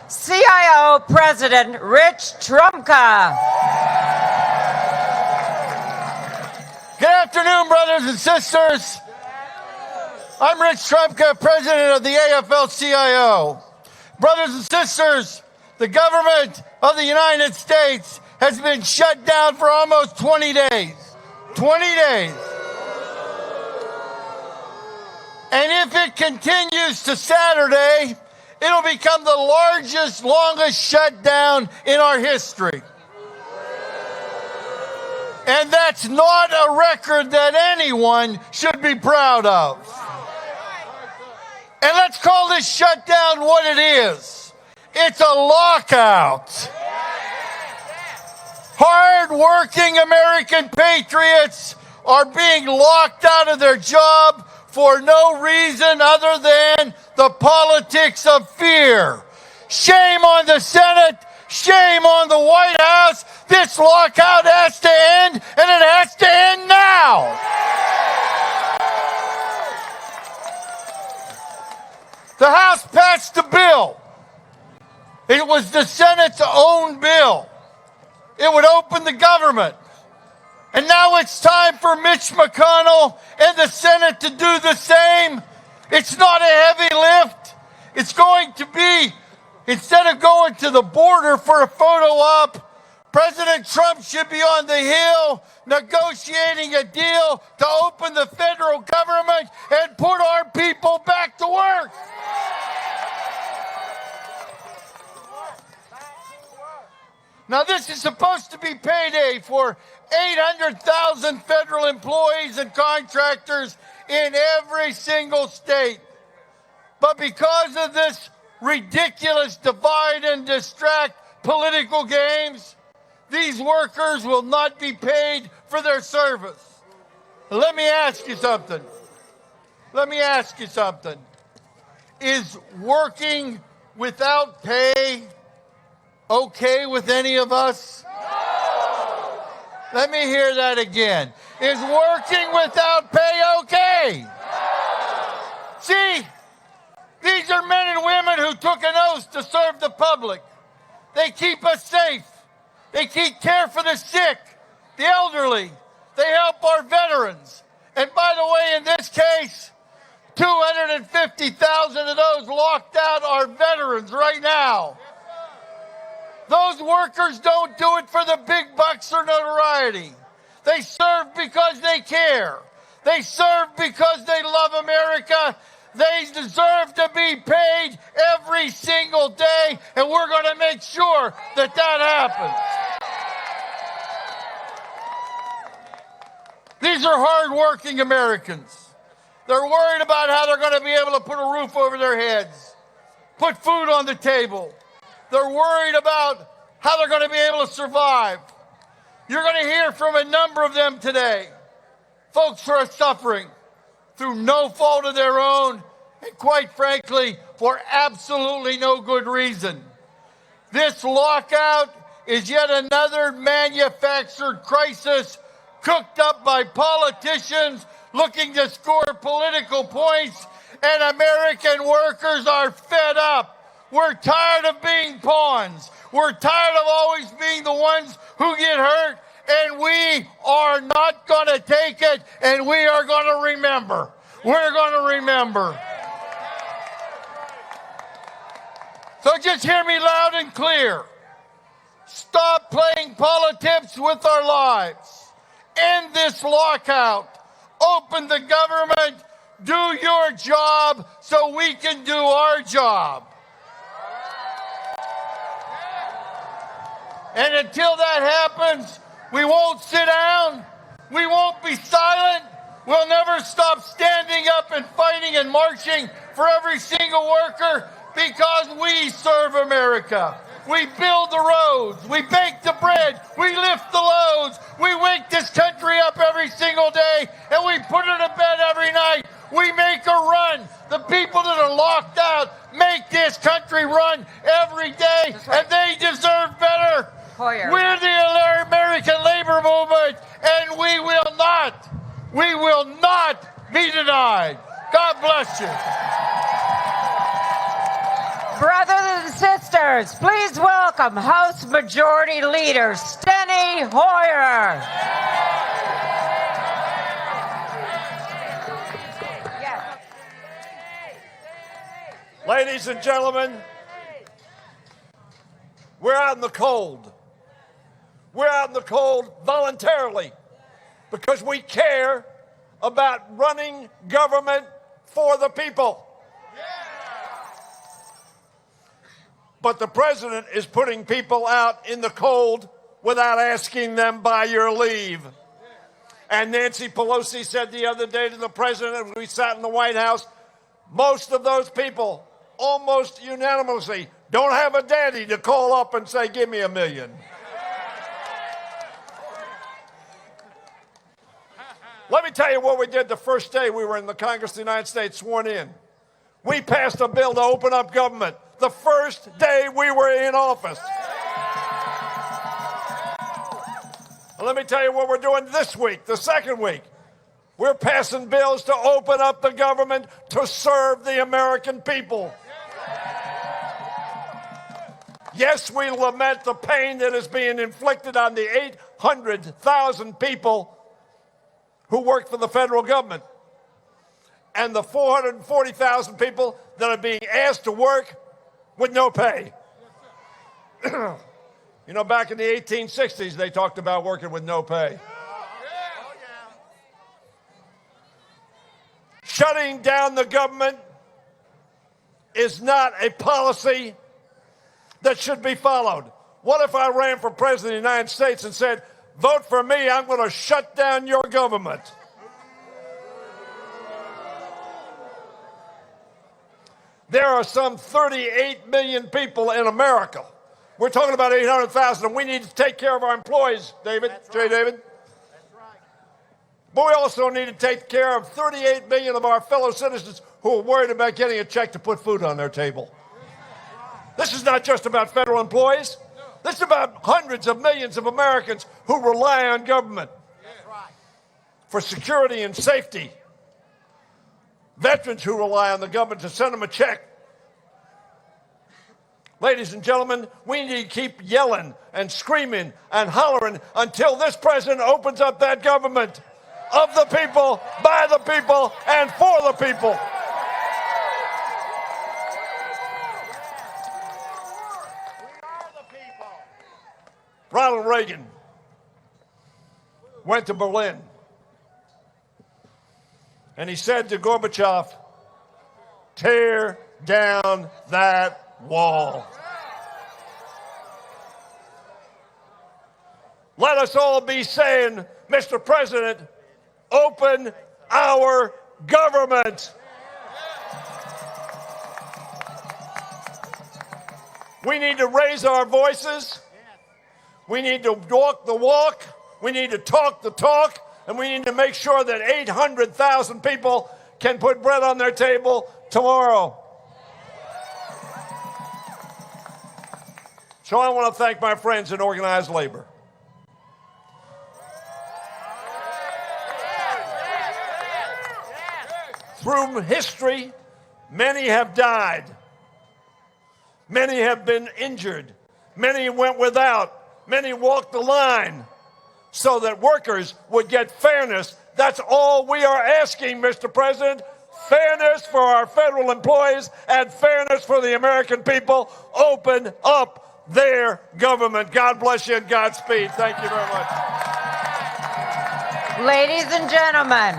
AFL-CIO President Rich Trumka. Good afternoon, brothers and sisters. I'm Rich Trumka, President of the AFL-CIO. Brothers and sisters, the government of the United States has been shut down for almost 20 days. 20 days. And if it continues to Saturday, it'll become the largest, longest shutdown in our history. And that's not a record that anyone should be proud of. And let's call this shutdown what it is. It's a lockout. Hard-working American patriots are being locked out of their job for no reason other than the politics of fear. Shame on the Senate. Shame on the White House. This lockout has to end, and it has to end now. The House passed a bill. It was the Senate's own bill. It would open the government. And now it's time for Mitch McConnell and the Senate to do the same. It's not a heavy lift. It's going to be, instead of going to the border for a photo op, President Trump should be on the Hill negotiating a deal to open the federal government and put our people back to work. Now, this is supposed to be payday for 800,000 federal employees and contractors in every single state. But because of this ridiculous divide and distract political games, these workers will not be paid for their service. Let me ask you something. Is working without pay okay with any of us? No. Let me hear that again. Is working without pay okay? No. See, these are men and women who took an oath to serve the public. They keep us safe. They keep care for the sick, the elderly. They help our veterans. And by the way, in this case, 250,000 of those locked out are veterans right now. Those workers don't do it for the big bucks or notoriety. They serve because they care. They serve because they love America. They deserve to be paid every single day, and we're going to make sure that that happens. These are hard-working Americans. They're worried about how they're going to be able to put a roof over their heads, put food on the table. They're worried about how they're going to be able to survive. You're going to hear from a number of them today. Folks who are suffering through no fault of their own, and quite frankly, for absolutely no good reason. This lockout is yet another manufactured crisis cooked up by politicians looking to score political points, and American workers are fed up. We're tired of being pawns. We're tired of always being the ones who get hurt, and we are not going to take it, and we are going to remember. We're going to remember. So just hear me loud and clear. Stop playing politics with our lives. End this lockout. Open the government. Do your job so we can do our job. And until that happens, we won't sit down. We won't be silent. We'll never stop standing up and fighting and marching for every single worker because we serve America. We build the roads. We bake the bread. We lift the loads. We wake this country up every single day, and we put it to bed every night. We make a run. The people that are locked out make this country run every day, and they deserve better. Hoyer. We're the American labor movement, and we will not be denied. God bless you. Brothers and sisters. Saunders, please welcome House Majority Leader Steny Hoyer. Ladies and gentlemen, we're out in the cold. We're out in the cold voluntarily because we care about running government for the people. But the president is putting people out in the cold without asking them by your leave. And Nancy Pelosi said the other day to the president, as we sat in the White House, most of those people, almost unanimously, don't have a daddy to call up and say, give me $1 million. Let me tell you what we did the first day we were in the Congress of the United States sworn in. We passed a bill to open up government the first day we were in office. And let me tell you what we're doing this week, the second week. We're passing bills to open up the government to serve the American people. Yes, we lament the pain that is being inflicted on the 800,000 people who work for the federal government and the 440,000 people that are being asked to work with no pay. You know, back in the 1860s, they talked about working with no pay. Shutting down the government is not a policy that should be followed. What if I ran for president of the United States and said, vote for me, I'm going to shut down your government? There are some 38 million people in America. We're talking about 800,000, and we need to take care of our employees, David. David. That's right. But we also need to take care of 38 million of our fellow citizens who are worried about getting a check to put food on their table. This is not just about federal employees. This is about hundreds of millions of Americans who rely on government for security and safety. Veterans who rely on the government to send them a check. Ladies and gentlemen, we need to keep yelling and screaming and hollering until this president opens up that government of the people, by the people, and for the people. Ronald Reagan went to Berlin, and he said to Gorbachev, tear down that wall. Let us all be saying, Mr. President, open our government. We need to raise our voices. We need to walk the walk. We need to talk the talk. And we need to make sure that 800,000 people can put bread on their table tomorrow. So I want to thank my friends in organized labor. Through history, many have died. Many have been injured. Many went without. Many walked the line so that workers would get fairness. That's all we are asking, Mr. President. Fairness for our federal employees and fairness for the American people. Open up their government. God bless you and Godspeed. Thank you very much. Ladies and gentlemen,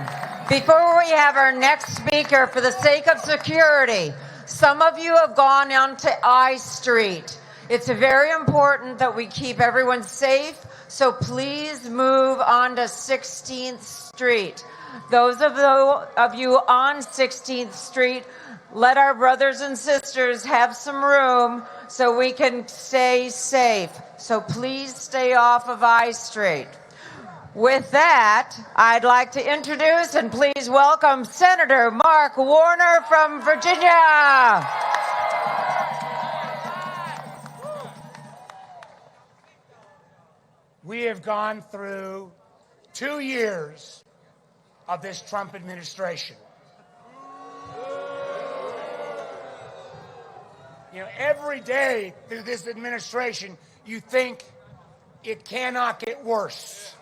before we have our next speaker, for the sake of security, some of you have gone onto I Street. It's very important that we keep everyone safe, so please move on to 16th Street. Those of you on 16th Street, let our brothers and sisters have some room so we can stay safe. So please stay off of I Street. With that, I'd like to introduce and please welcome Senator Mark Warner from Virginia. We have gone through 2 years of this Trump administration. You know, every day through this administration, you think it cannot get worse.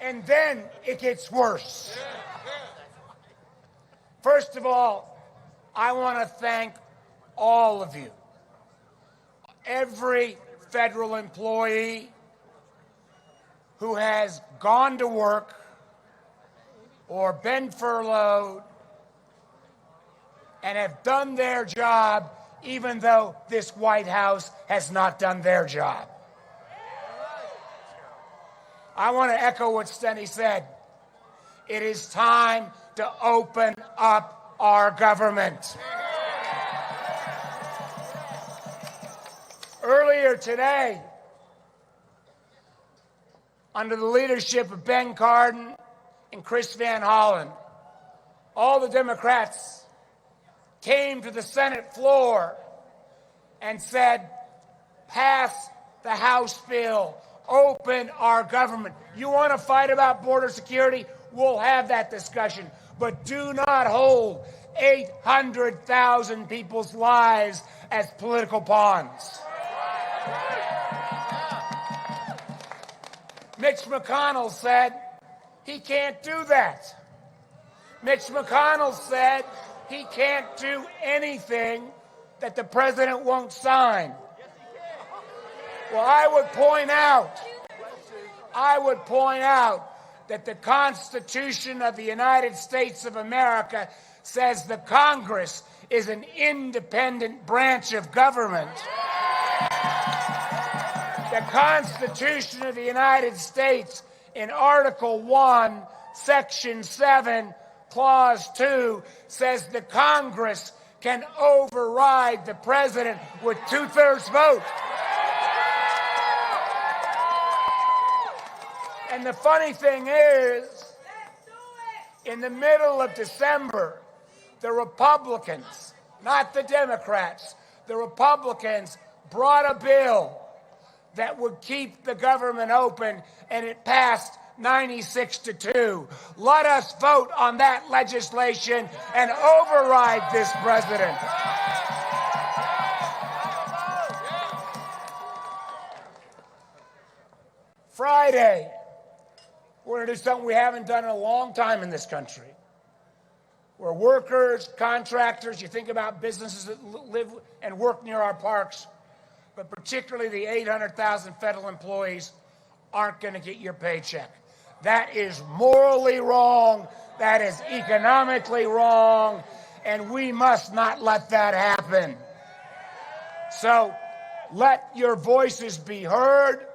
And then it gets worse. First of all, I want to thank all of you. Every federal employee who has gone to work or been furloughed and have done their job, even though this White House has not done their job. I want to echo what Steny said. It is time to open up our government. Earlier today, under the leadership of Ben Cardin and Chris Van Hollen, all the Democrats came to the Senate floor and said, pass the House bill, open our government. You want to fight about border security? We'll have that discussion. But do not hold 800,000 people's lives as political pawns. Mitch McConnell said he can't do that. Mitch McConnell said he can't do anything that the president won't sign. Well, I would point out that the Constitution of the United States of America says the Congress is an independent branch of government. The Constitution of the United States in Article 1, Section 7, Clause 2 says the Congress can override the president with two-thirds vote. And the funny thing is, in the middle of December, the Republicans, not the Democrats, the Republicans brought a bill that would keep the government open, and it passed 96-2. Let us vote on that legislation and override this president. Friday, we're going to do something we haven't done in a long time in this country. Where workers, contractors, you think about businesses that live and work near our parks, but particularly the 800,000 federal employees aren't going to get your paycheck. That is morally wrong. That is economically wrong. And we must not let that happen. So let your voices be heard.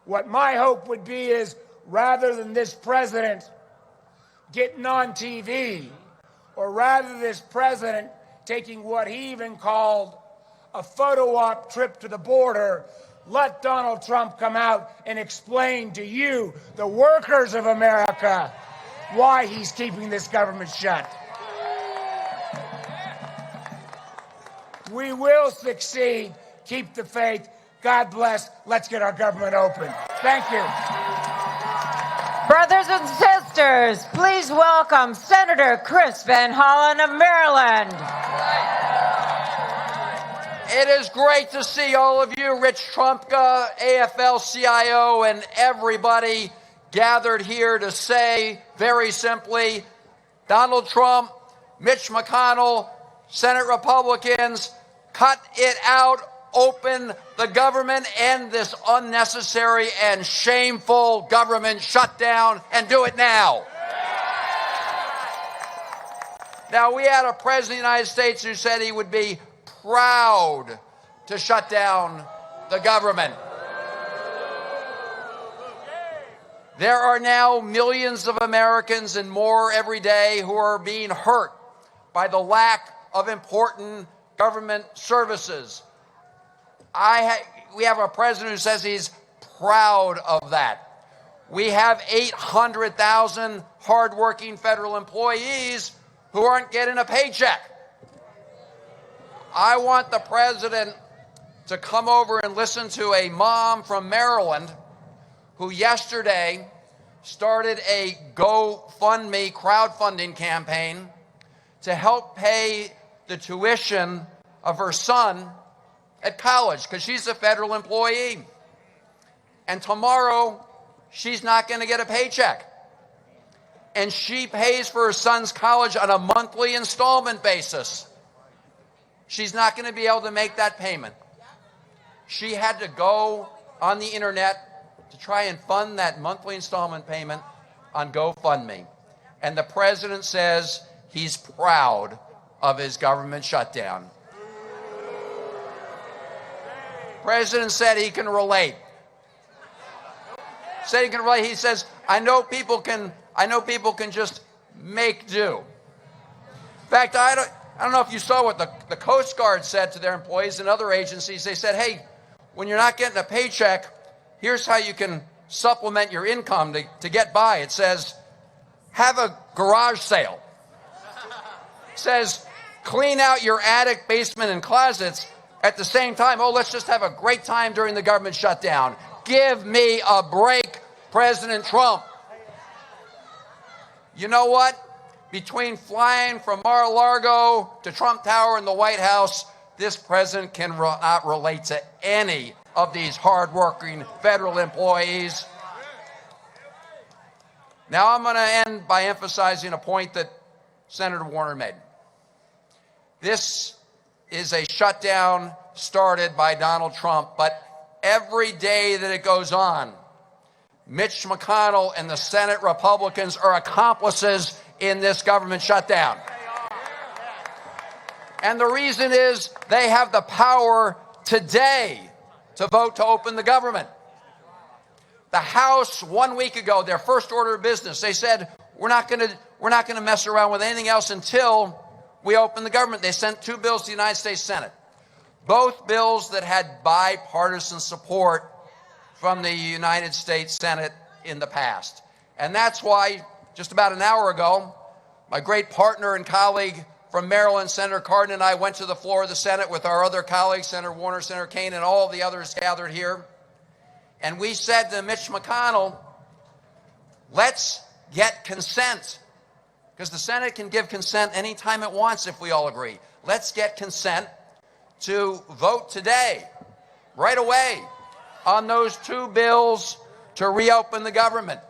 What my hope would be is, rather than this president getting on TV, or rather this president taking what he even called a photo op trip to the border, let Donald Trump come out and explain to you, the workers of America, why he's keeping this government shut. We will succeed. Keep the faith. God bless. Let's get our government open. Thank you. Brothers and sisters, please welcome Senator Chris Van Hollen of Maryland. It is great to see all of you, Rich Trumpka, AFL-CIO, and everybody gathered here to say very simply, Donald Trump, Mitch McConnell, Senate Republicans, cut it out, open the government, end this unnecessary and shameful government shutdown, and do it now. Now, we had a president of the United States who said he would be proud to shut down the government. There are now millions of Americans and more every day who are being hurt by the lack of important government services. We have a president who says he's proud of that. We have 800,000 hardworking federal employees who aren't getting a paycheck. I want the president to come over and listen to a mom from Maryland who yesterday started a GoFundMe crowdfunding campaign to help pay the tuition of her son at college because she's a federal employee. And tomorrow, she's not going to get a paycheck. And she pays for her son's college on a monthly installment basis. She's not going to be able to make that payment. She had to go on the internet to try and fund that monthly installment payment on GoFundMe. And the president says he's proud of his government shutdown. President said he can relate. Said he can relate. He says, I know people can just make do. In fact, I don't know if you saw what the Coast Guard said to their employees and other agencies. They said, hey, when you're not getting a paycheck, here's how you can supplement your income to get by. It says, have a garage sale. It says, clean out your attic, basement, and closets. At the same time, oh, let's just have a great time during the government shutdown. Give me a break, President Trump. You know what? Between flying from Mar-a-Lago to Trump Tower and the White House, this president cannot relate to any of these hardworking federal employees. Now I'm going to end by emphasizing a point that Senator Warner made. This is a shutdown started by Donald Trump, but every day that it goes on, Mitch McConnell and the Senate Republicans are accomplices in this government shutdown. And the reason is they have the power today to vote to open the government. The House, 1 week ago, their first order of business, they said, we're not going to mess around with anything else until we open the government. They sent 2 bills to the United States Senate, both bills that had bipartisan support from the United States Senate in the past. And that's why, just about an hour ago, my great partner and colleague from Maryland, Senator Cardin, and I went to the floor of the Senate with our other colleagues, Senator Warner, Senator Kaine, and all of the others gathered here. And we said to Mitch McConnell, let's get consent. Because the Senate can give consent anytime it wants if we all agree. Let's get consent to vote today, right away, on those 2 bills to reopen the government.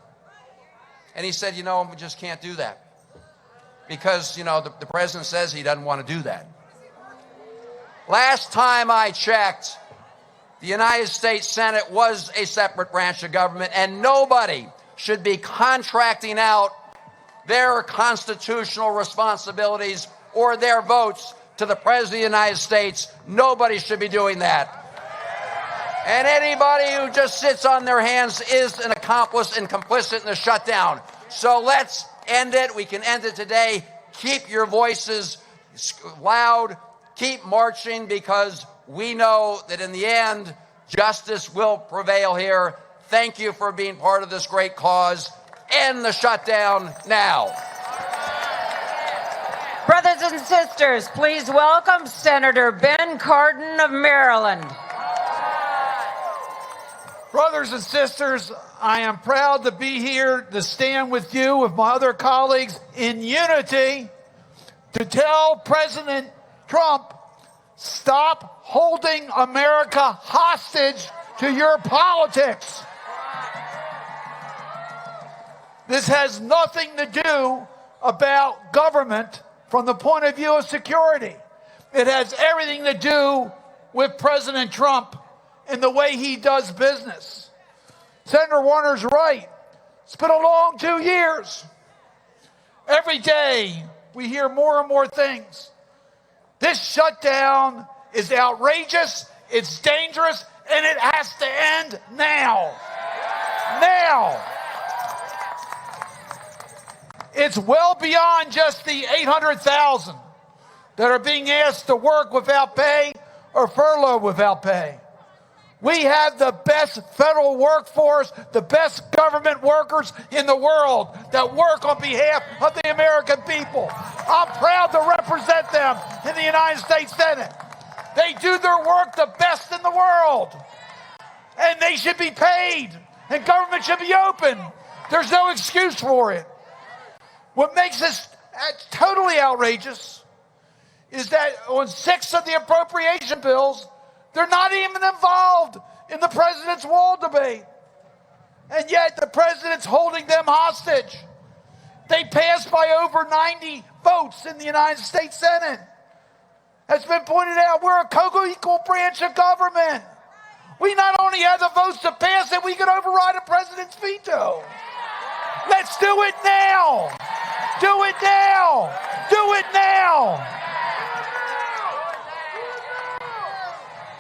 And he said, you know, we just can't do that. Because, you know, the president says he doesn't want to do that. Last time I checked, the United States Senate was a separate branch of government, and nobody should be contracting out their constitutional responsibilities or their votes to the President of the United States. Nobody should be doing that. And anybody who just sits on their hands is an accomplice and complicit in the shutdown. So let's end it. We can end it today. Keep your voices loud. Keep marching, because we know that in the end, justice will prevail here. Thank you for being part of this great cause. End the shutdown now. Brothers and sisters, please welcome Senator Ben Cardin of Maryland. Brothers and sisters, I am proud to be here to stand with you, with my other colleagues, in unity to tell President Trump, stop holding America hostage to your politics. This has nothing to do about government from the point of view of security. It has everything to do with President Trump and the way he does business. Senator Warner's right. It's been a long 2 years. Every day we hear more and more things. This shutdown is outrageous, it's dangerous, and it has to end now. Now. It's well beyond just the 800,000 that are being asked to work without pay or furloughed without pay. We have the best federal workforce, the best government workers in the world that work on behalf of the American people. I'm proud to represent them in the United States Senate. They do their work the best in the world. And they should be paid. And government should be open. There's no excuse for it. What makes this totally outrageous is that on 6 of the appropriation bills, they're not even involved in the president's wall debate. And yet the president's holding them hostage. They passed by over 90 votes in the United States Senate. As been pointed out, we're a co-equal branch of government. We not only have the votes to pass it, we can override a president's veto. Let's do it now. Do it now. Do it now.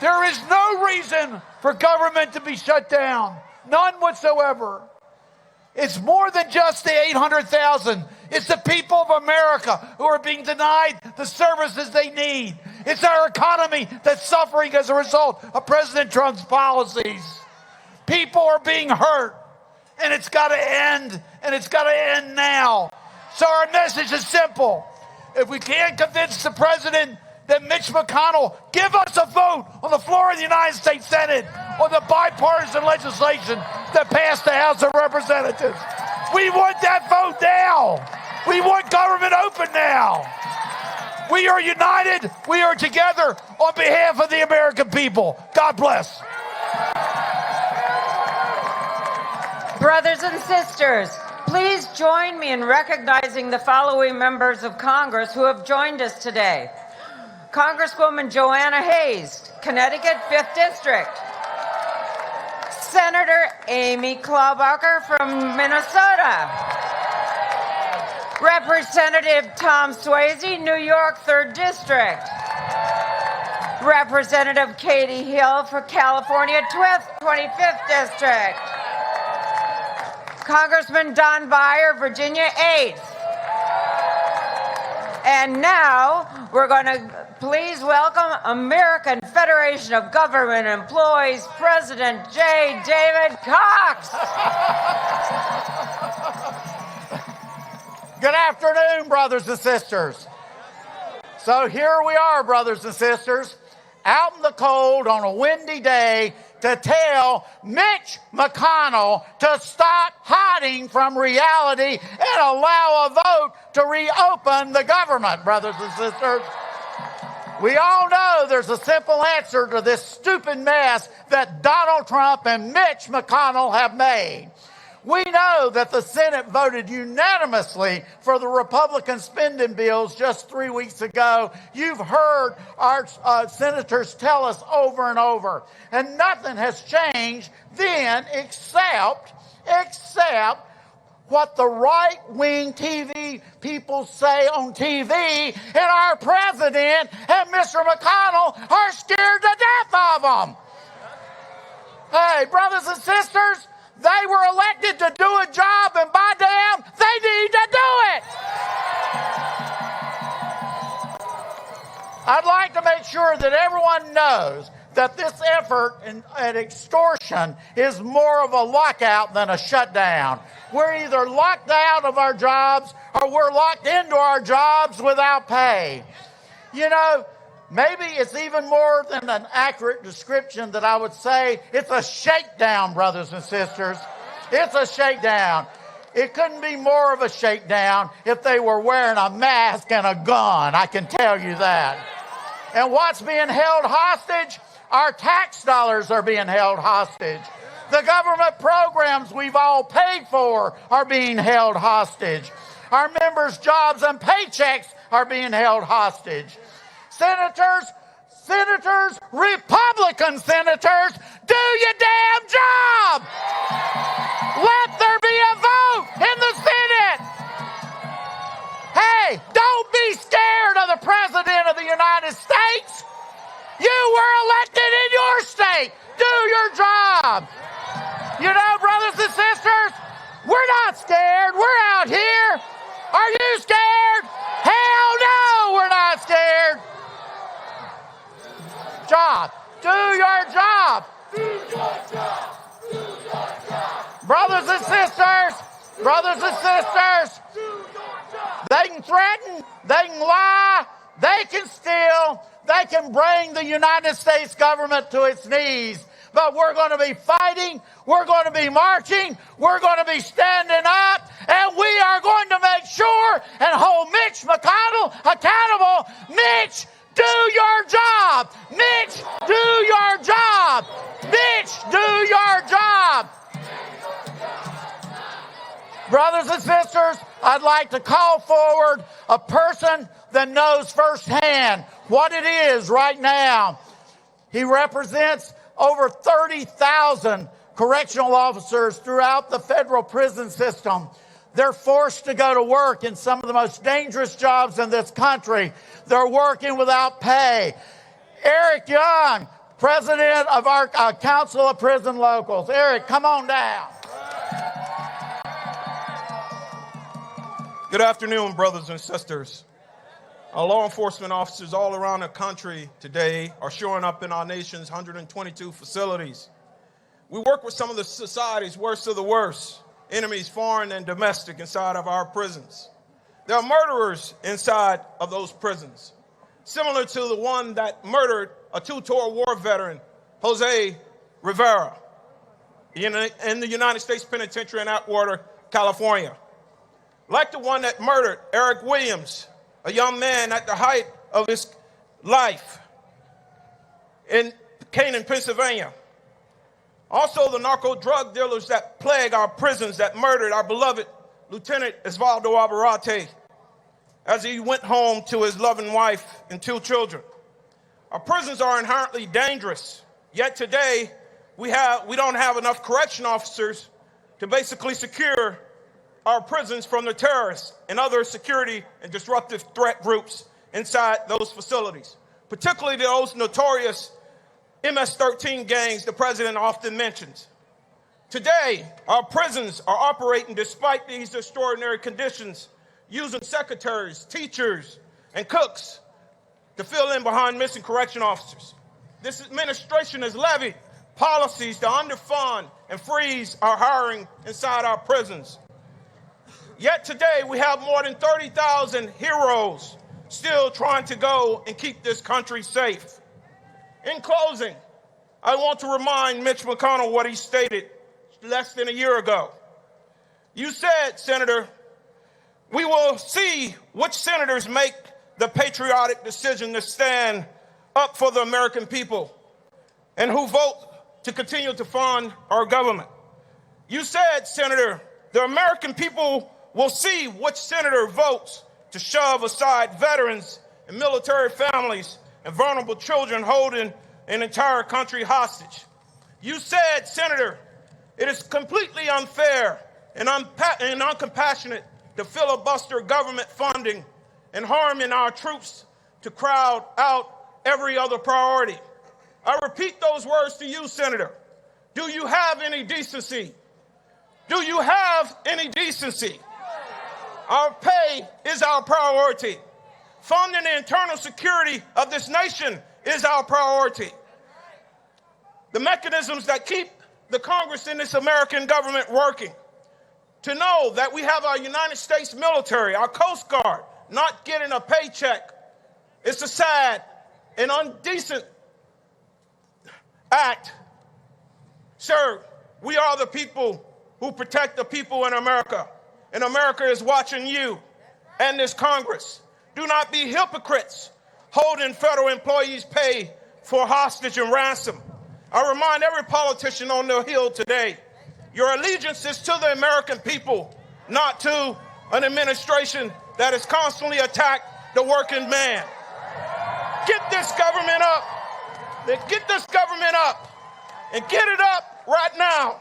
There is no reason for government to be shut down. None whatsoever. It's more than just the 800,000. It's the people of America who are being denied the services they need. It's our economy that's suffering as a result of President Trump's policies. People are being hurt, and it's got to end, and it's got to end now. So our message is simple. If we can't convince the president that Mitch McConnell give us a vote on the floor of the United States Senate on the bipartisan legislation that passed the House of Representatives. We want that vote now. We want government open now. We are united. We are together on behalf of the American people. God bless. Brothers and sisters, please join me in recognizing the following members of Congress who have joined us today. Congresswoman Joanna Hayes, Connecticut 5th District. Senator Amy Klobuchar from Minnesota. Representative Tom Swayze, New York 3rd District. Representative Katie Hill for California 25th District. Congressman Don Beyer, Virginia 8th. And now we're going to please welcome American Federation of Government Employees President J. David Cox. Good afternoon, brothers and sisters. So here we are, brothers and sisters, out in the cold on a windy day to tell Mitch McConnell to stop hiding from reality and allow a vote to reopen the government, brothers and sisters. We all know there's a simple answer to this stupid mess that Donald Trump and Mitch McConnell have made. We know that the Senate voted unanimously for the Republican spending bills just 3 weeks ago. You've heard our senators tell us over and over. And nothing has changed then except what the right-wing TV people say on TV, and our president and Mr. McConnell are scared to death of them. Hey, brothers and sisters, they were elected to do a job, and by damn, they need to do it. I'd like to make sure that everyone knows that this effort at extortion is more of a lockout than a shutdown. We're either locked out of our jobs or we're locked into our jobs without pay. You know, maybe it's even more than an accurate description that I would say it's a shakedown, brothers and sisters. It's a shakedown. It couldn't be more of a shakedown if they were wearing a mask and a gun, I can tell you that. And what's being held hostage? Our tax dollars are being held hostage. The government programs we've all paid for are being held hostage. Our members' jobs and paychecks are being held hostage. Senators, Republican senators, do your damn job! Let there be a vote in the Senate! Hey, don't be scared of the President of the United States! You were elected in your state! Do your job! You know, brothers and sisters, we're not scared. We're out here. Are you scared? Hell no, we're not scared. Job. Do your job. Do your job. Do your job. Brothers and sisters, do your job. They can threaten, they can lie, they can steal, they can bring the United States government to its knees. but we're going to be fighting, we're going to be marching, we're going to be standing up, and we are going to make sure and hold Mitch McConnell accountable. Mitch, do your job. Mitch, do your job. Mitch, do your job. Brothers and sisters, I'd like to call forward a person that knows firsthand what it is right now. He represents over 30,000 correctional officers throughout the federal prison system. They're forced to go to work in some of the most dangerous jobs in this country. They're working without pay. Eric Young, president of our Council of Prison Locals. Eric, come on down. Good afternoon, brothers and sisters. Our law enforcement officers all around the country today are showing up in our nation's 122 facilities. We work with some of the society's worst of the worst, enemies foreign and domestic inside of our prisons. There are murderers inside of those prisons, similar to the one that murdered a two-tour war veteran, Jose Rivera, in the United States Penitentiary in Atwater, California. Like the one that murdered Eric Williams, a young man at the height of his life in Canaan, Pennsylvania. Also, the narco drug dealers that plague our prisons that murdered our beloved Lieutenant Osvaldo Alvarate as he went home to his loving wife and 2 children. Our prisons are inherently dangerous, yet today we don't have enough correction officers to basically secure our prisons from the terrorists and other security and disruptive threat groups inside those facilities, particularly those notorious MS-13 gangs the president often mentions. Today, our prisons are operating despite these extraordinary conditions, using secretaries, teachers, and cooks to fill in behind missing correction officers. This administration has levied policies to underfund and freeze our hiring inside our prisons. Yet today, we have more than 30,000 heroes still trying to go and keep this country safe. In closing, I want to remind Mitch McConnell what he stated less than a year ago. You said, Senator, we will see which senators make the patriotic decision to stand up for the American people and who vote to continue to fund our government. You said, Senator, the American people will see which senator votes to shove aside veterans and military families and vulnerable children holding an entire country hostage. You said, Senator, it is completely unfair and uncompassionate to filibuster government funding and harming our troops to crowd out every other priority. I repeat those words to you, Senator. Do you have any decency? Do you have any decency? Our pay is our priority. Funding the internal security of this nation is our priority. The mechanisms that keep the Congress and this American government working, to know that we have our United States military, our Coast Guard, not getting a paycheck. It's a sad and indecent act. Sir, we are the people who protect the people in America. And America is watching you and this Congress. Do not be hypocrites holding federal employees' pay for hostage and ransom. I remind every politician on the Hill today, your allegiance is to the American people, not to an administration that has constantly attacked the working man. Get this government up. Get this government up. And get it up right now.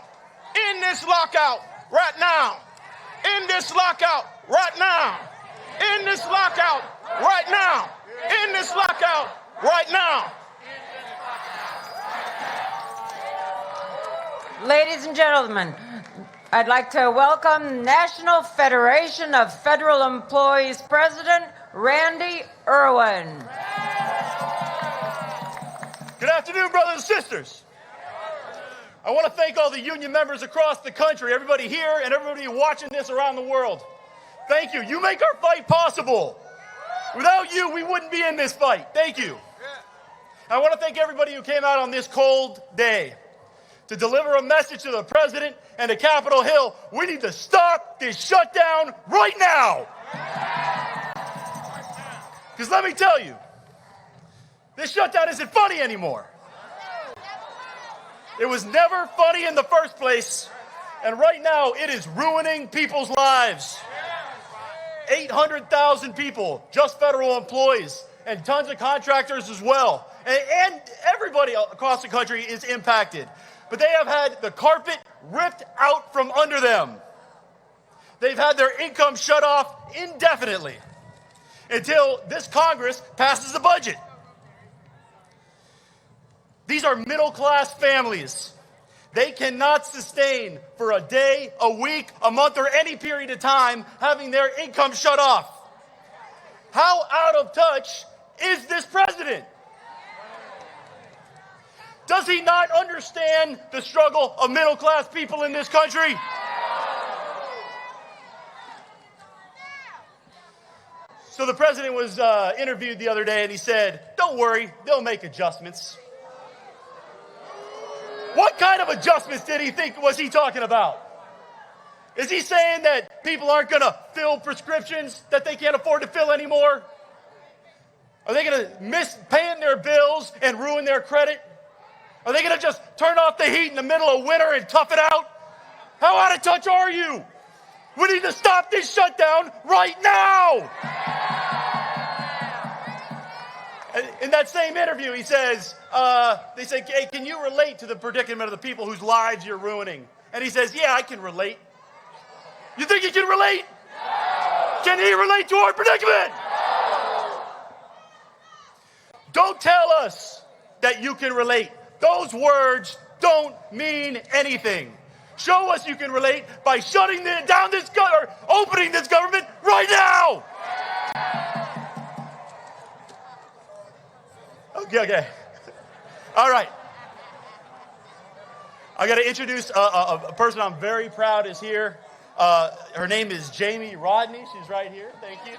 In this lockout right now. In this lockout right now. In this lockout right now. In this lockout right now. Ladies and gentlemen, I'd like to welcome National Federation of Federal Employees President Randy Irwin. Good afternoon, brothers and sisters. I want to thank all the union members across the country, everybody here and everybody watching this around the world. Thank you. You make our fight possible. Without you, we wouldn't be in this fight. Thank you. I want to thank everybody who came out on this cold day. to deliver a message to the president and to Capitol Hill. We need to stop this shutdown right now. Because let me tell you, this shutdown isn't funny anymore. It was never funny in the first place, and right now it is ruining people's lives. 800,000 people, just federal employees, and tons of contractors as well. And everybody across the country is impacted. But they have had the carpet ripped out from under them. They've had their income shut off indefinitely until this Congress passes the budget. These are middle-class families. They cannot sustain for a day, a week, a month, or any period of time having their income shut off. How out of touch is this president? Does he not understand the struggle of middle-class people in this country? So the president was interviewed the other day, and he said, "Don't worry, they'll make adjustments." What kind of adjustments did he think was he talking about? Is he saying that people aren't going to fill prescriptions that they can't afford to fill anymore? Are they going to miss paying their bills and ruin their credit? Are they going to just turn off the heat in the middle of winter and tough it out? How out of touch are you? We need to stop this shutdown right now. In that same interview, he says, they say, "Hey, can you relate to the predicament of the people whose lives you're ruining?" And he says, "Yeah, I can relate." You think he can relate? No. Can he relate to our predicament? No. Don't tell us that you can relate. Those words don't mean anything. Show us you can relate by shutting down this or opening this government right now. Okay. All right. I got to introduce a person I'm very proud is here. Her name is Jamie Rodney. She's right here. Thank you.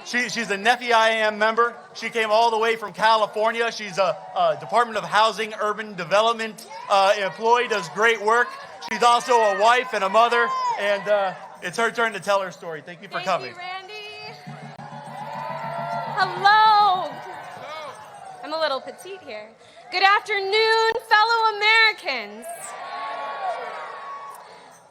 She's a NTEU member. She came all the way from California. She's a Department of Housing, Urban Development employee, does great work. She's also a wife and a mother, and it's her turn to tell her story. Thank you for coming. Thank you, Randy. Hello. I'm a little petite here. Good afternoon, fellow Americans.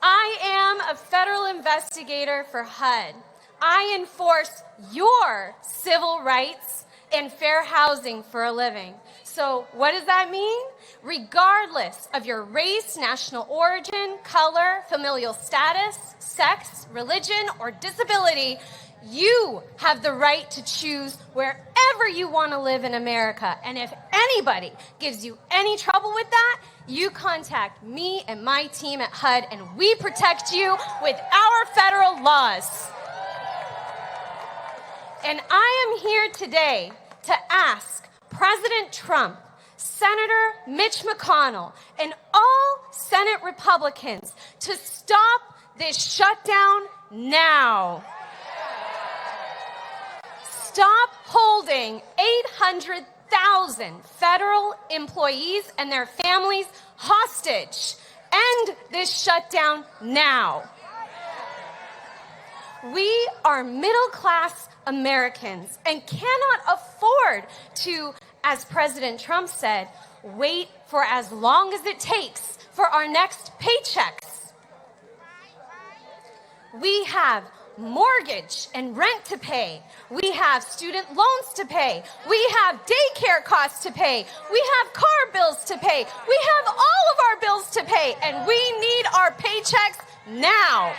I am a federal investigator for HUD. I enforce your civil rights and fair housing for a living. So what does that mean? Regardless of your race, national origin, color, familial status, sex, religion, or disability, you have the right to choose wherever you want to live in America. And if anybody gives you any trouble with that, you contact me and my team at HUD, and we protect you with our federal laws. And I am here today to ask President Trump, Senator Mitch McConnell, and all Senate Republicans to stop this shutdown now. Stop holding 800,000 federal employees and their families hostage. End this shutdown now. We are middle-class Americans and cannot afford to, as President Trump said, wait for as long as it takes for our next paychecks. We have mortgage and rent to pay. We have student loans to pay. We have daycare costs to pay. We have car bills to pay. We have all of our bills to pay, and we need our paychecks now.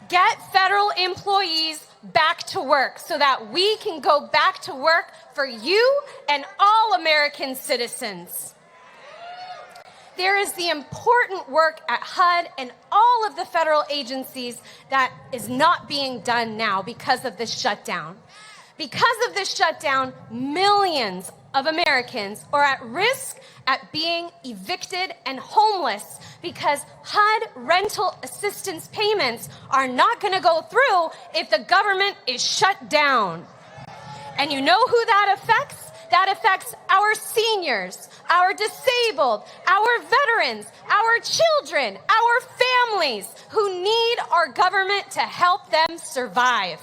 Get federal employees back to work so that we can go back to work for you and all American citizens. There is the important work at HUD and all of the federal agencies that is not being done now because of this shutdown. Because of this shutdown, millions of Americans are at risk at being evicted and homeless because HUD rental assistance payments are not going to go through if the government is shut down. And you know who that affects? That affects our seniors, our disabled, our veterans, our children, our families who need our government to help them survive.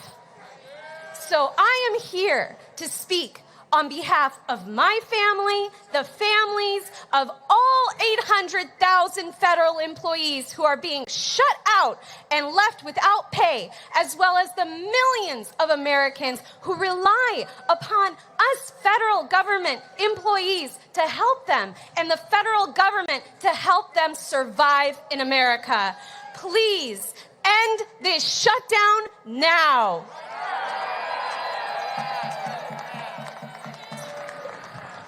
So I am here to speak on behalf of my family, the families of all 800,000 federal employees who are being shut out and left without pay, as well as the millions of Americans who rely upon us federal government employees to help them and the federal government to help them survive in America. Please end this shutdown now.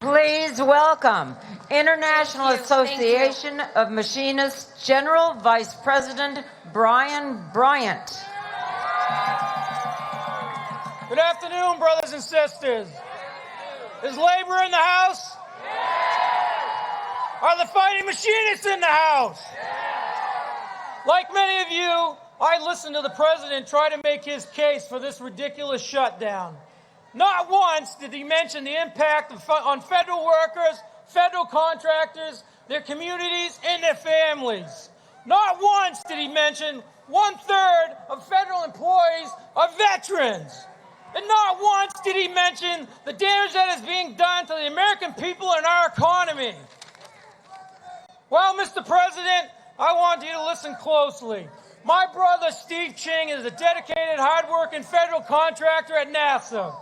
Please welcome International Association of Machinists General Vice President Brian Bryant. Good afternoon, brothers and sisters. Is labor in the house? Are the fighting machinists in the house? Like many of you, I listened to the president try to make his case for this ridiculous shutdown. Not once did he mention the impact on federal workers, federal contractors, their communities, and their families. Not once did he mention 1/3 of federal employees are veterans. And not once did he mention the damage that is being done to the American people and our economy. Well, Mr. President, I want you to listen closely. My brother, Steve Ching, is a dedicated, hardworking federal contractor at NASA.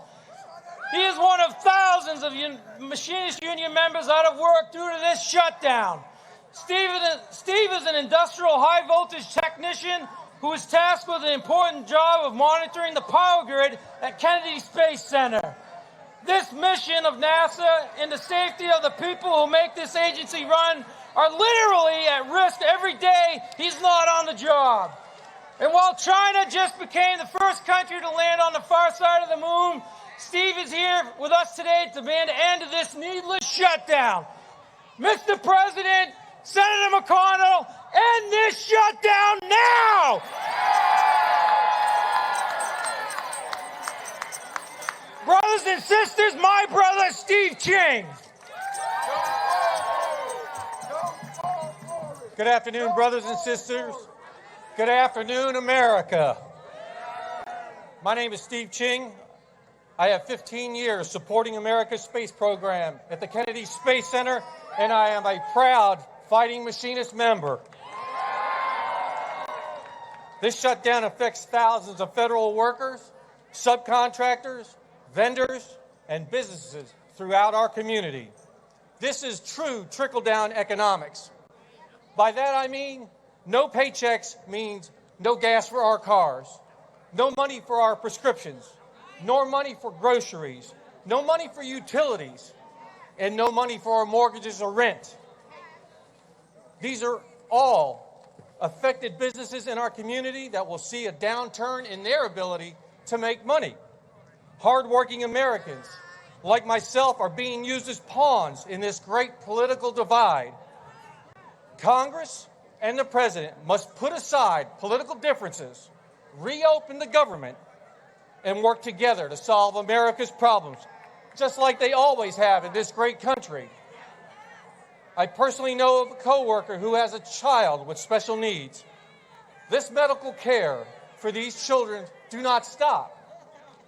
He is one of thousands of machinist union members out of work due to this shutdown. Steve is an industrial high-voltage technician who is tasked with the important job of monitoring the power grid at Kennedy Space Center. This mission of NASA and the safety of the people who make this agency run are literally at risk every day he's not on the job. And while China just became the first country to land on the far side of the moon, Steve is here with us today to demand an end to this needless shutdown. Mr. President, Senator McConnell, end this shutdown now! Brothers and sisters, my brother, Steve Ching. Good afternoon, brothers and sisters. Good afternoon, America. My name is Steve Ching. I have 15 years supporting America's space program at the Kennedy Space Center, and I am a proud fighting machinist member. This shutdown affects thousands of federal workers, subcontractors, vendors, and businesses throughout our community. This is true trickle-down economics. By that I mean no paychecks means no gas for our cars, no money for our prescriptions, nor money for groceries, no money for utilities, and no money for our mortgages or rent. These are all affected businesses in our community that will see a downturn in their ability to make money. Hardworking Americans, like myself, are being used as pawns in this great political divide. Congress and the President must put aside political differences, reopen the government, and work together to solve America's problems, just like they always have in this great country. I personally know of a coworker who has a child with special needs. This medical care for these children do not stop.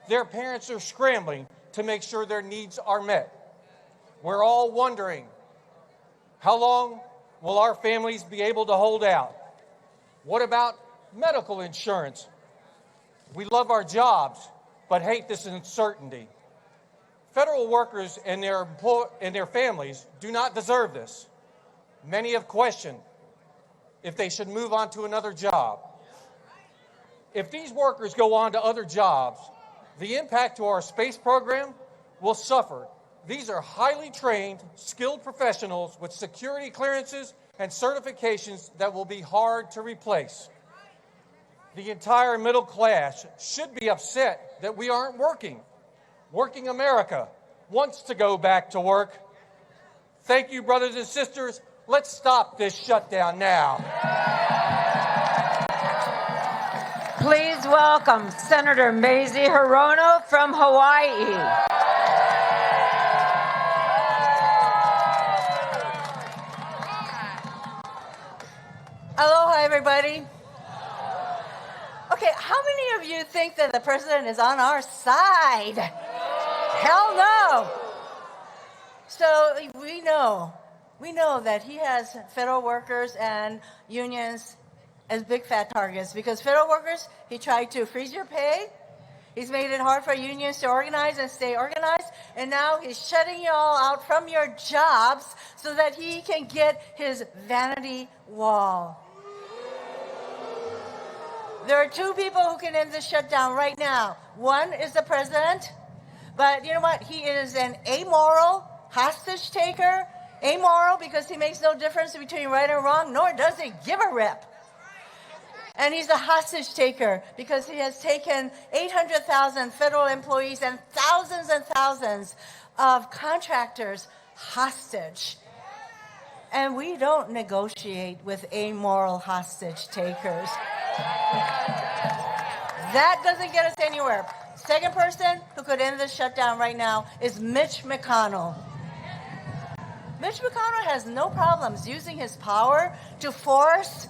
Their parents are scrambling to make sure their needs are met. We're all wondering, how long will our families be able to hold out? What about medical insurance? We love our jobs, but hate this uncertainty. Federal workers and their families do not deserve this. Many have questioned if they should move on to another job. If these workers go on to other jobs, the impact to our space program will suffer. These are highly trained, skilled professionals with security clearances and certifications that will be hard to replace. The entire middle class should be upset that we aren't working. Working America wants to go back to work. Thank you, brothers and sisters. Let's stop this shutdown now. Please welcome Senator Mazie Hirono from Hawaii. everybody? Okay, how many of you think that the president is on our side? Hell no. So we know that he has federal workers and unions as big fat targets because federal workers, he tried to freeze your pay. He's made it hard for unions to organize and stay organized. And now he's shutting you all out from your jobs so that he can get his vanity wall. There are two people who can end this shutdown right now. One is the president, but you know what? He is an amoral hostage taker. Amoral because he makes no difference between right and wrong, nor does he give a rip. And he's a hostage taker because he has taken 800,000 federal employees and thousands of contractors hostage. And we don't negotiate with amoral hostage takers. That doesn't get us anywhere. Second person who could end this shutdown right now is Mitch McConnell. Mitch McConnell has no problems using his power to force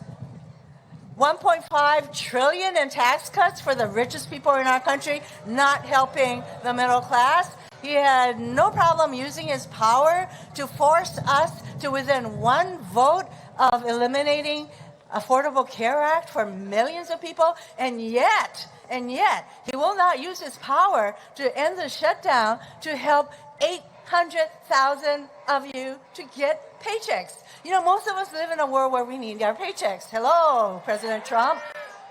$1.5 trillion in tax cuts for the richest people in our country, not helping the middle class. He had no problem using his power to force us to within one vote of eliminating Affordable Care Act for millions of people, and yet, he will not use his power to end the shutdown to help 800,000 of you to get paychecks. You know, most of us live in a world where we need our paychecks. Hello, President Trump.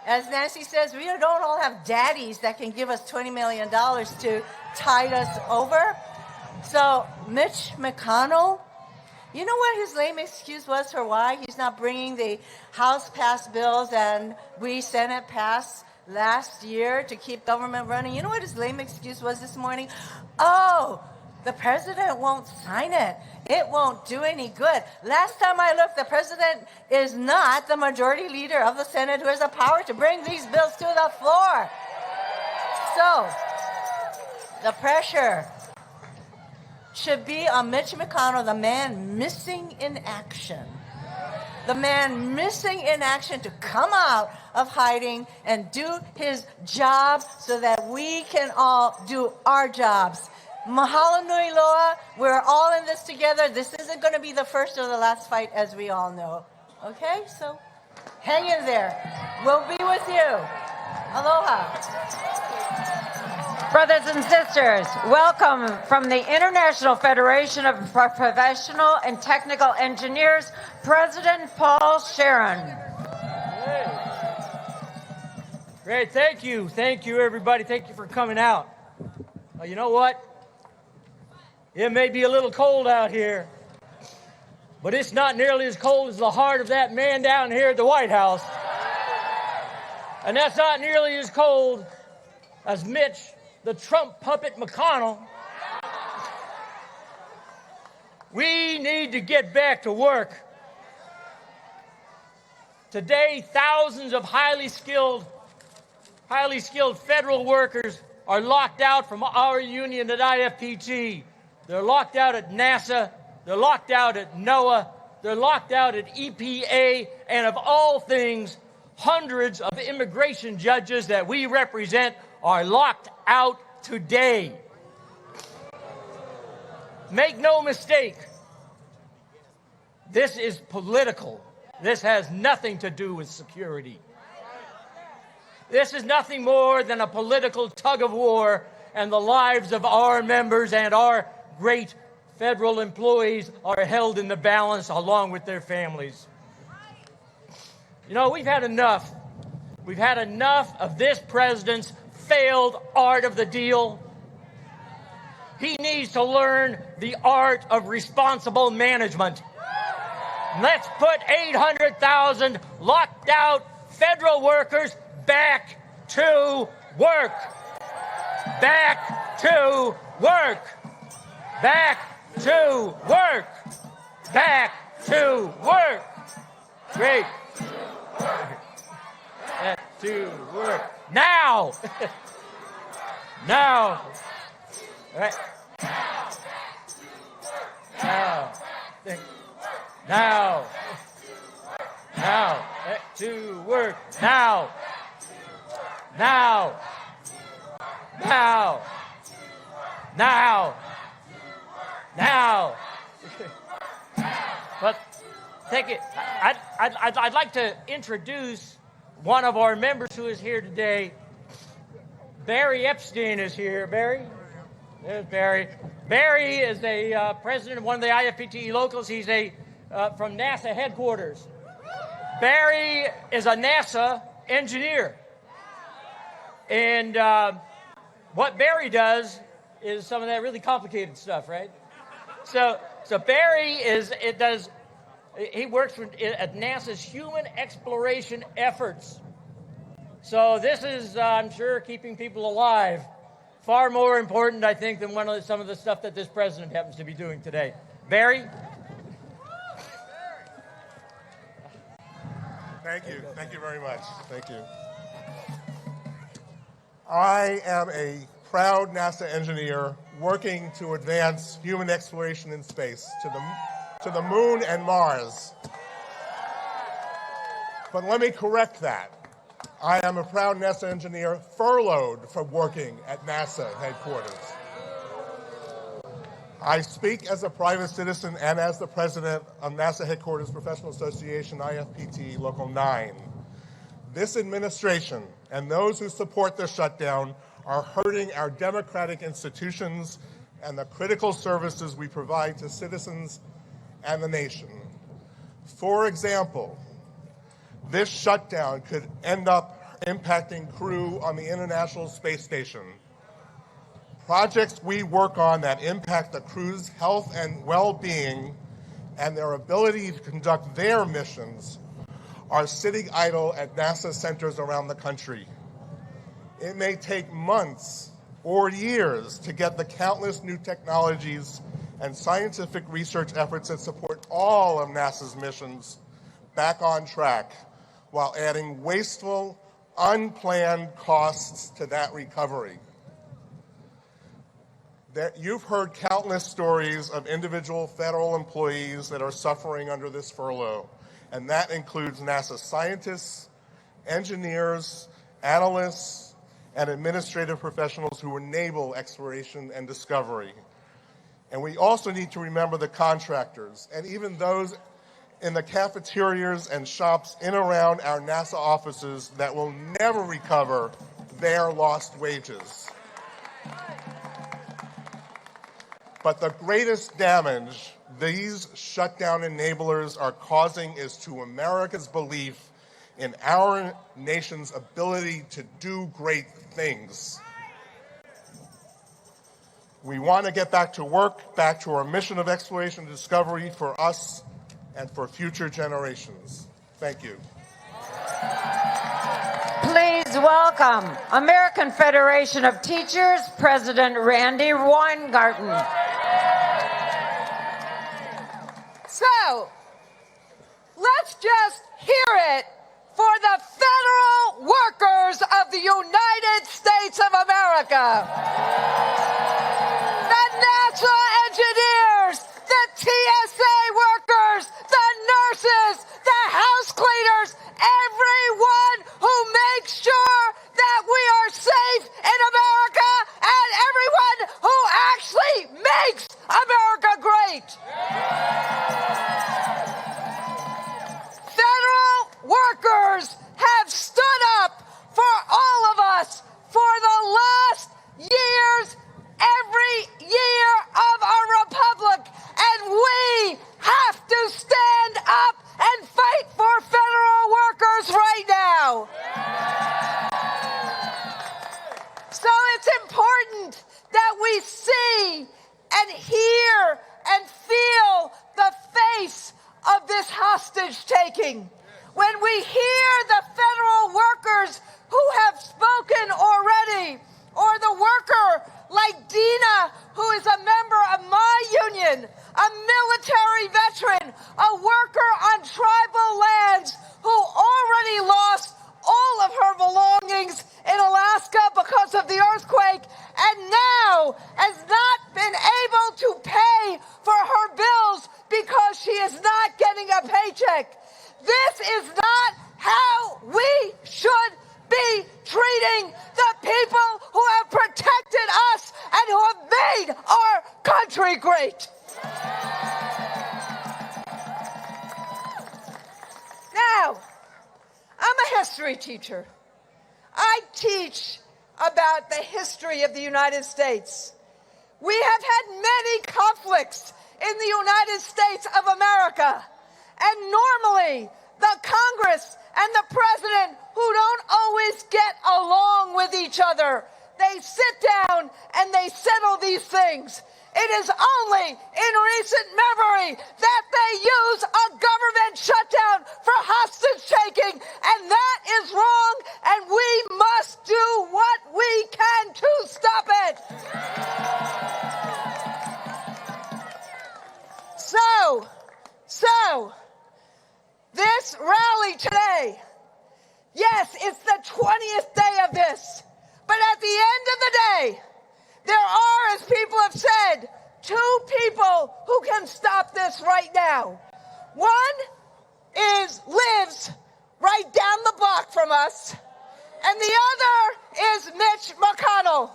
As Nancy says, we don't all have daddies that can give us $20 million to tide us over. So Mitch McConnell, you know what his lame excuse was for why he's not bringing the House passed bills and we Senate passed last year to keep government running? You know what his lame excuse was this morning? Oh, the president won't sign it. It won't do any good. Last time I looked, the president is not the majority leader of the Senate who has the power to bring these bills to the floor. So, the pressure should be on Mitch McConnell, the man missing in action. The man missing in action to come out of hiding and do his job so that we can all do our jobs. Mahalo nui loa, we're all in this together. This isn't going to be the first or the last fight, as we all know. Okay, so hang in there. We'll be with you. Aloha. Brothers and sisters, welcome from the International Federation of Professional and Technical Engineers, President Paul Sharon. Great, thank you. Thank you, everybody. Thank you for coming out. You know what? It may be a little cold out here, but it's not nearly as cold as the heart of that man down here at the White House. And that's not nearly as cold as Mitch, the Trump puppet McConnell. We need to get back to work. Today, thousands of highly skilled federal workers are locked out from our union at IFPT. They're locked out at NASA, they're locked out at NOAA, they're locked out at EPA, and of all things, hundreds of immigration judges that we represent are locked out today. Make no mistake, this is political. This has nothing to do with security. This is nothing more than a political tug of war, and the lives of our members and our great federal employees are held in the balance along with their families. You know, we've had enough. We've had enough of this president's failed art of the deal. He needs to learn the art of responsible management. Let's put 800,000 locked out federal workers back to work. Back to work. Back to work. Back to work. Great. Back to work. Now. Now. All right. Now. Now. Now. Back to work. Now. Now. Now. Now. Now. But take it. I'd like to introduce one of our members who is here today. Barry Epstein is here. Barry? There's Barry. Barry is a president of one of the IFPTE locals. He's from NASA headquarters. Barry is a NASA engineer. And what Barry does is some of that really complicated stuff, right? So Barry he works at NASA's human exploration efforts. So this is, I'm sure, keeping people alive. Far more important, I think, than some of the stuff that this president happens to be doing today. Barry? Thank you. Thank you very much. Thank you. I am a proud NASA engineer working to advance human exploration in space to the moon and Mars. But let me correct that. I am a proud NASA engineer furloughed from working at NASA headquarters. I speak as a private citizen and as the president of NASA Headquarters Professional Association, IFPT Local 9. This administration and those who support the shutdown are hurting our democratic institutions and the critical services we provide to citizens and the nation. For example, this shutdown could end up impacting crew on the International Space Station. Projects we work on that impact the crew's health and well-being and their ability to conduct their missions are sitting idle at NASA centers around the country. It may take months or years to get the countless new technologies and scientific research efforts that support all of NASA's missions back on track, while adding wasteful, unplanned costs to that recovery. You've heard countless stories of individual federal employees that are suffering under this furlough, and that includes NASA scientists, engineers, analysts, and administrative professionals who enable exploration and discovery. And we also need to remember the contractors, and even those in the cafeterias and shops in and around our NASA offices that will never recover their lost wages. But the greatest damage these shutdown enablers are causing is to America's belief in our nation's ability to do great things. We want to get back to work, back to our mission of exploration and discovery for us and for future generations. Thank you. Please welcome American Federation of Teachers President Randy Weingarten. So, let's just hear it for the federal workers of the United States of America. The NASA engineers, the TSA workers, the nurses, the house cleaners, everyone who makes sure that we are safe in America, and everyone who actually makes America great. Federal workers have stood up for all of us for the last years, every year of our republic, and we have to stand up and fight for federal workers right now. So it's important that we see and hear and feel the face of this hostage taking. When we hear the federal workers who have spoken already, or the worker like Dina, who is a member of my union, a military veteran, a worker on tribal lands who already lost all of her belongings in Alaska because of the earthquake, and now has not been able to pay for her bills because she is not getting a paycheck. This is not how we mistreating the people who have protected us and who have made our country great. Now, I'm a history teacher. I teach about the history of the United States. We have had many conflicts in the United States of America. And normally, the Congress and the president, who don't always get along with each other, they sit down and they settle these things. It is only in recent memory that they use a government shutdown for hostage taking, and that is wrong, and we must do what we can to stop it. So, this rally today, yes, it's the 20th day of this, but at the end of the day, there are, as people have said, two people who can stop this right now. One lives right down the block from us, and the other is Mitch McConnell.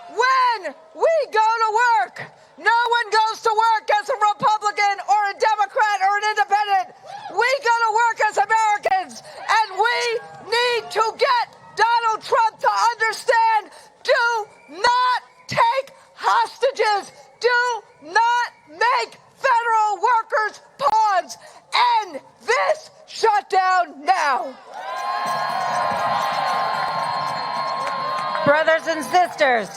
When we go to work, no one goes to work as a Republican or a Democrat or an independent. We go to work as Americans, and we need to get Donald Trump to understand, do not take hostages. Do not make federal workers pawns. End this shutdown now. Brothers and sisters,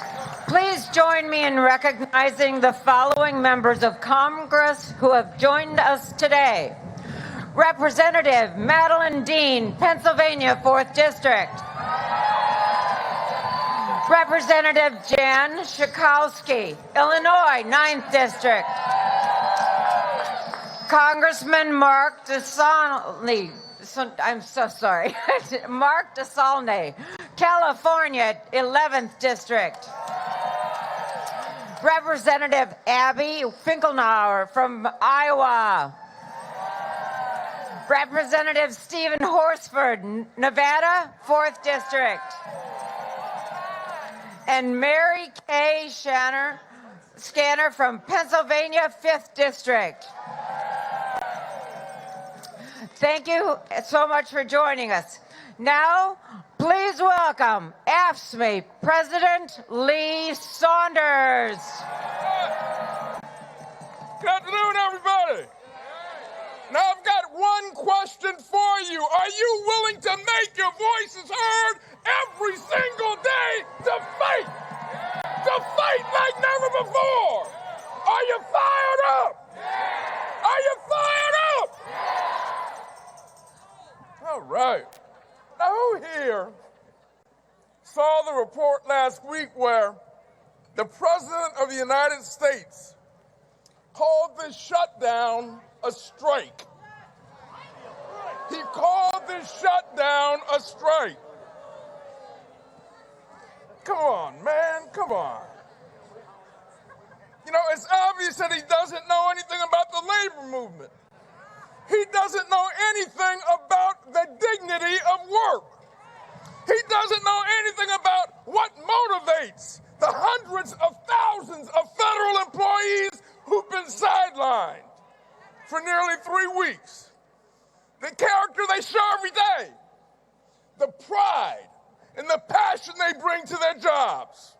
please join me in recognizing the following members of Congress who have joined us today. Representative Madeline Dean, Pennsylvania, 4th District. Representative Jan Schakowsky, Illinois, 9th District. Congressman Mark DeSaulnier, I'm so sorry, Mark DeSaulnier, California, 11th District. Representative Abby Finkelnauer from Iowa. Representative Stephen Horsford, Nevada, 4th District. And Mary Kay Scanner from Pennsylvania, 5th District. Thank you so much for joining us. Now, please welcome AFSCME President Lee Saunders. Good afternoon, everybody. Now, I've got one question for you. Are you willing to make your voices heard every single day to fight? To fight like never before? Are you fired up? Are you fired up? All right. Now, who here saw the report last week where the President of the United States called this shutdown a strike? He called this shutdown a strike. Come on, man, come on. You know, it's obvious that he doesn't know anything about the labor movement. He doesn't know anything about the dignity of work. He doesn't know anything about what motivates the hundreds of thousands of federal employees who've been sidelined for nearly 3 weeks. The character they show every day, the pride and the passion they bring to their jobs,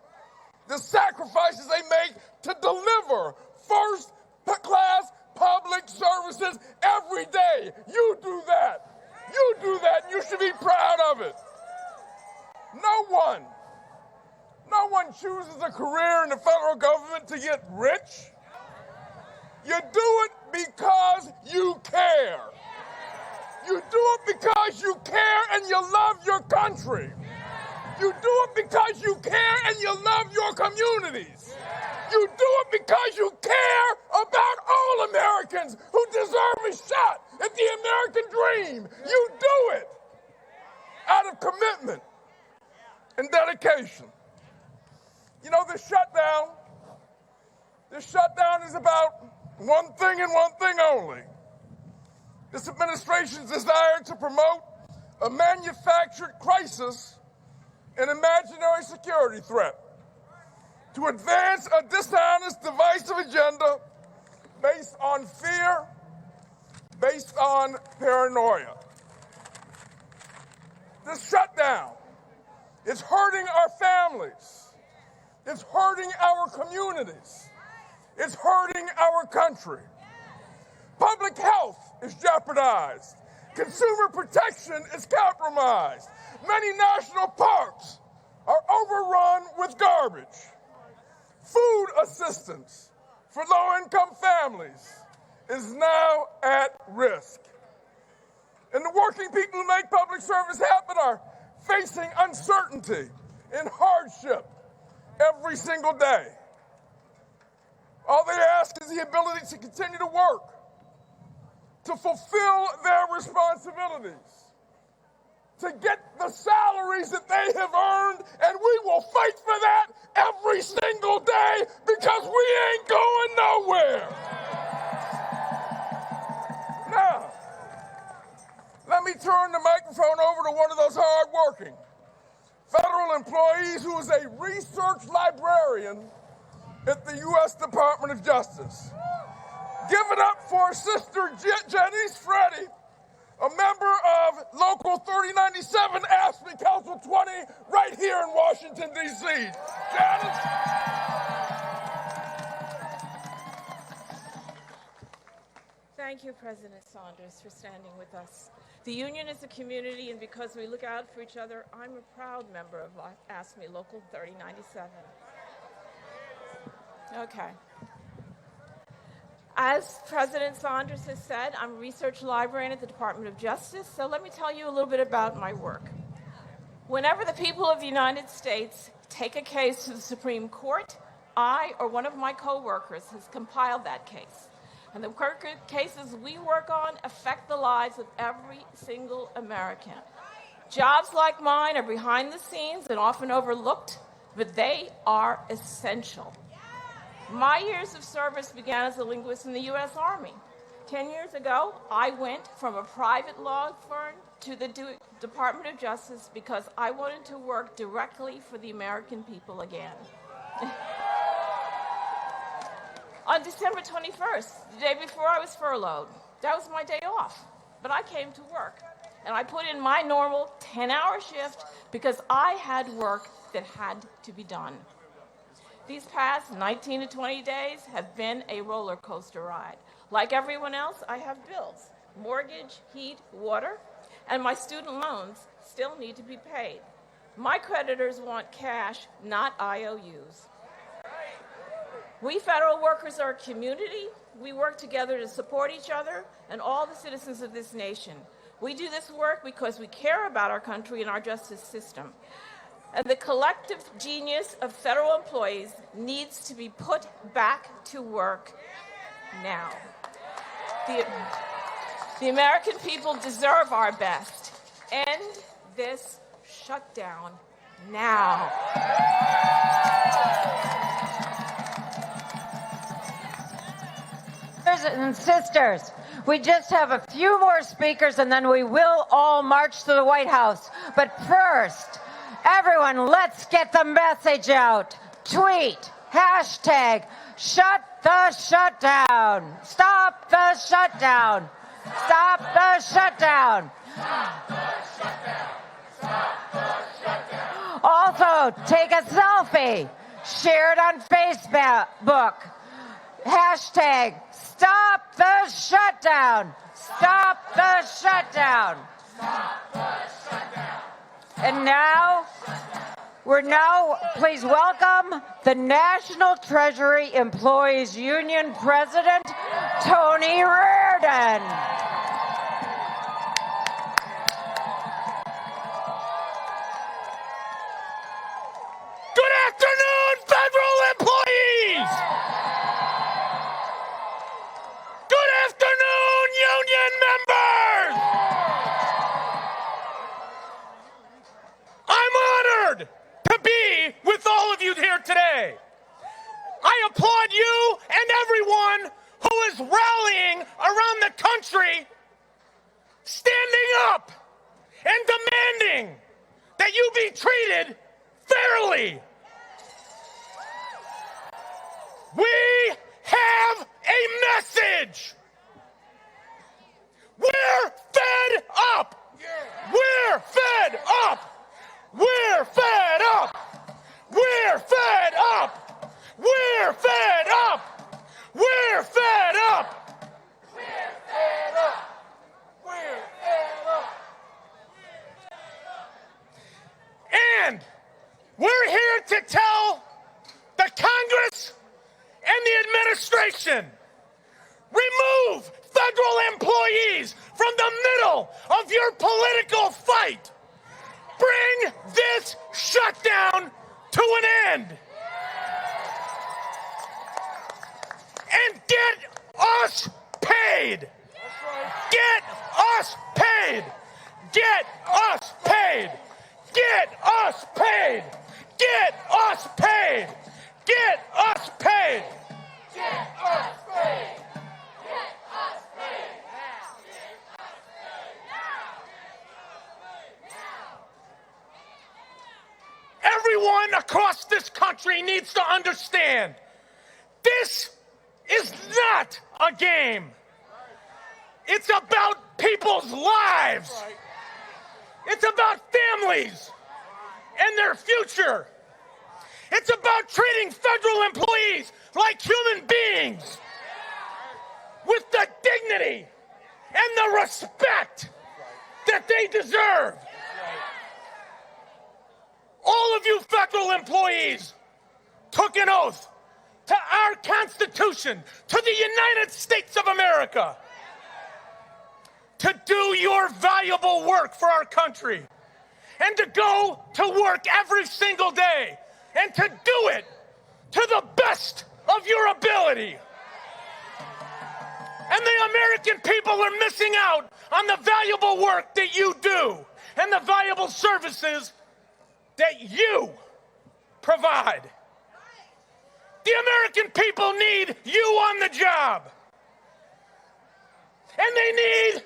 the sacrifices they make to deliver first-class public services every day. You do that. You do that, and you should be proud of it. No one chooses a career in the federal government to get rich. You do it because you care. You do it because you care and you love your country. You do it because you care and you love your communities. You do it because you care about all Americans who deserve a shot at the American dream. You do it out of commitment and dedication. You know, this shutdown is about one thing and one thing only. This administration's desire to promote a manufactured crisis an imaginary security threat, to advance a dishonest, divisive agenda based on fear, based on paranoia. This shutdown is hurting our families. It's hurting our communities. It's hurting our country. Public health is jeopardized. Consumer protection is compromised. Many national parks are overrun with garbage. Food assistance for low-income families is now at risk. And the working people who make public service happen are facing uncertainty and hardship every single day. All they ask is the ability to continue to work, to fulfill their responsibilities, to get the salaries that they have earned, and we will fight for that every single day because we ain't going nowhere. Now, let me turn the microphone over to one of those hard-working federal employees who is a research librarian at the U.S. Department of Justice. Give it up for Sister Janice Freddy, a member of Local 3097, AFSCME Council 20, right here in Washington, D.C. Janice? Thank you, President Saunders, for standing with us. The union is a community, and because we look out for each other, I'm a proud member of AFSCME Local 3097. Okay. As President Saunders has said, I'm a research librarian at the Department of Justice, so let me tell you a little bit about my work. Whenever the people of the United States take a case to the Supreme Court, I or one of my co-workers has compiled that case. And the cases we work on affect the lives of every single American. Jobs like mine are behind the scenes and often overlooked, but they are essential. My years of service began as a linguist in the U.S. Army. 10 years ago, I went from a private law firm to the Department of Justice because I wanted to work directly for the American people again. On December 21st, the day before I was furloughed, that was my day off, but I came to work, and I put in my normal 10-hour shift because I had work that had to be done. These past 19 to 20 days have been a roller coaster ride. Like everyone else, I have bills, mortgage, heat, water, and my student loans still need to be paid. My creditors want cash, not IOUs. We federal workers are a community. We work together to support each other and all the citizens of this nation. We do this work because we care about our country and our justice system. And the collective genius of federal employees needs to be put back to work now. The American people deserve our best. End this shutdown now. Brothers and sisters, we just have a few more speakers and then we will all march to the White House. But first, everyone, let's get the message out. Tweet, hashtag, shut the shutdown. Stop the shutdown. Stop the shutdown. Stop the shutdown. Stop the shutdown. Also, take a selfie. Share it on Facebook. Hashtag, stop the shutdown. Stop the shutdown. Stop the shutdown. And now, please welcome the National Treasury Employees Union President, Tony Reardon. Good afternoon, federal employees! Good afternoon, union members! I'm honored to be with all of you here today. I applaud you and everyone who is rallying around the country, standing up and demanding that you be treated fairly. We have a message. We're fed up. We're fed up. We're fed up. We're fed up. We're fed up. We're fed up. We're fed up. We're fed up. And we're here to tell the Congress and the administration, remove federal employees from the middle of your political fight. Bring this shutdown to an end. And get us paid. Get us paid. Get us paid. Get us paid. Get us paid. Get us paid. Get us paid. Get us paid. Everyone across this country needs to understand this is not a game. It's about people's lives. It's about families and their future. It's about treating federal employees like human beings with the dignity and the respect that they deserve. All of you federal employees took an oath to our Constitution, to the United States of America, to do your valuable work for our country and to go to work every single day and to do it to the best of your ability. And the American people are missing out on the valuable work that you do and the valuable services that you provide. The American people need you on the job. And they need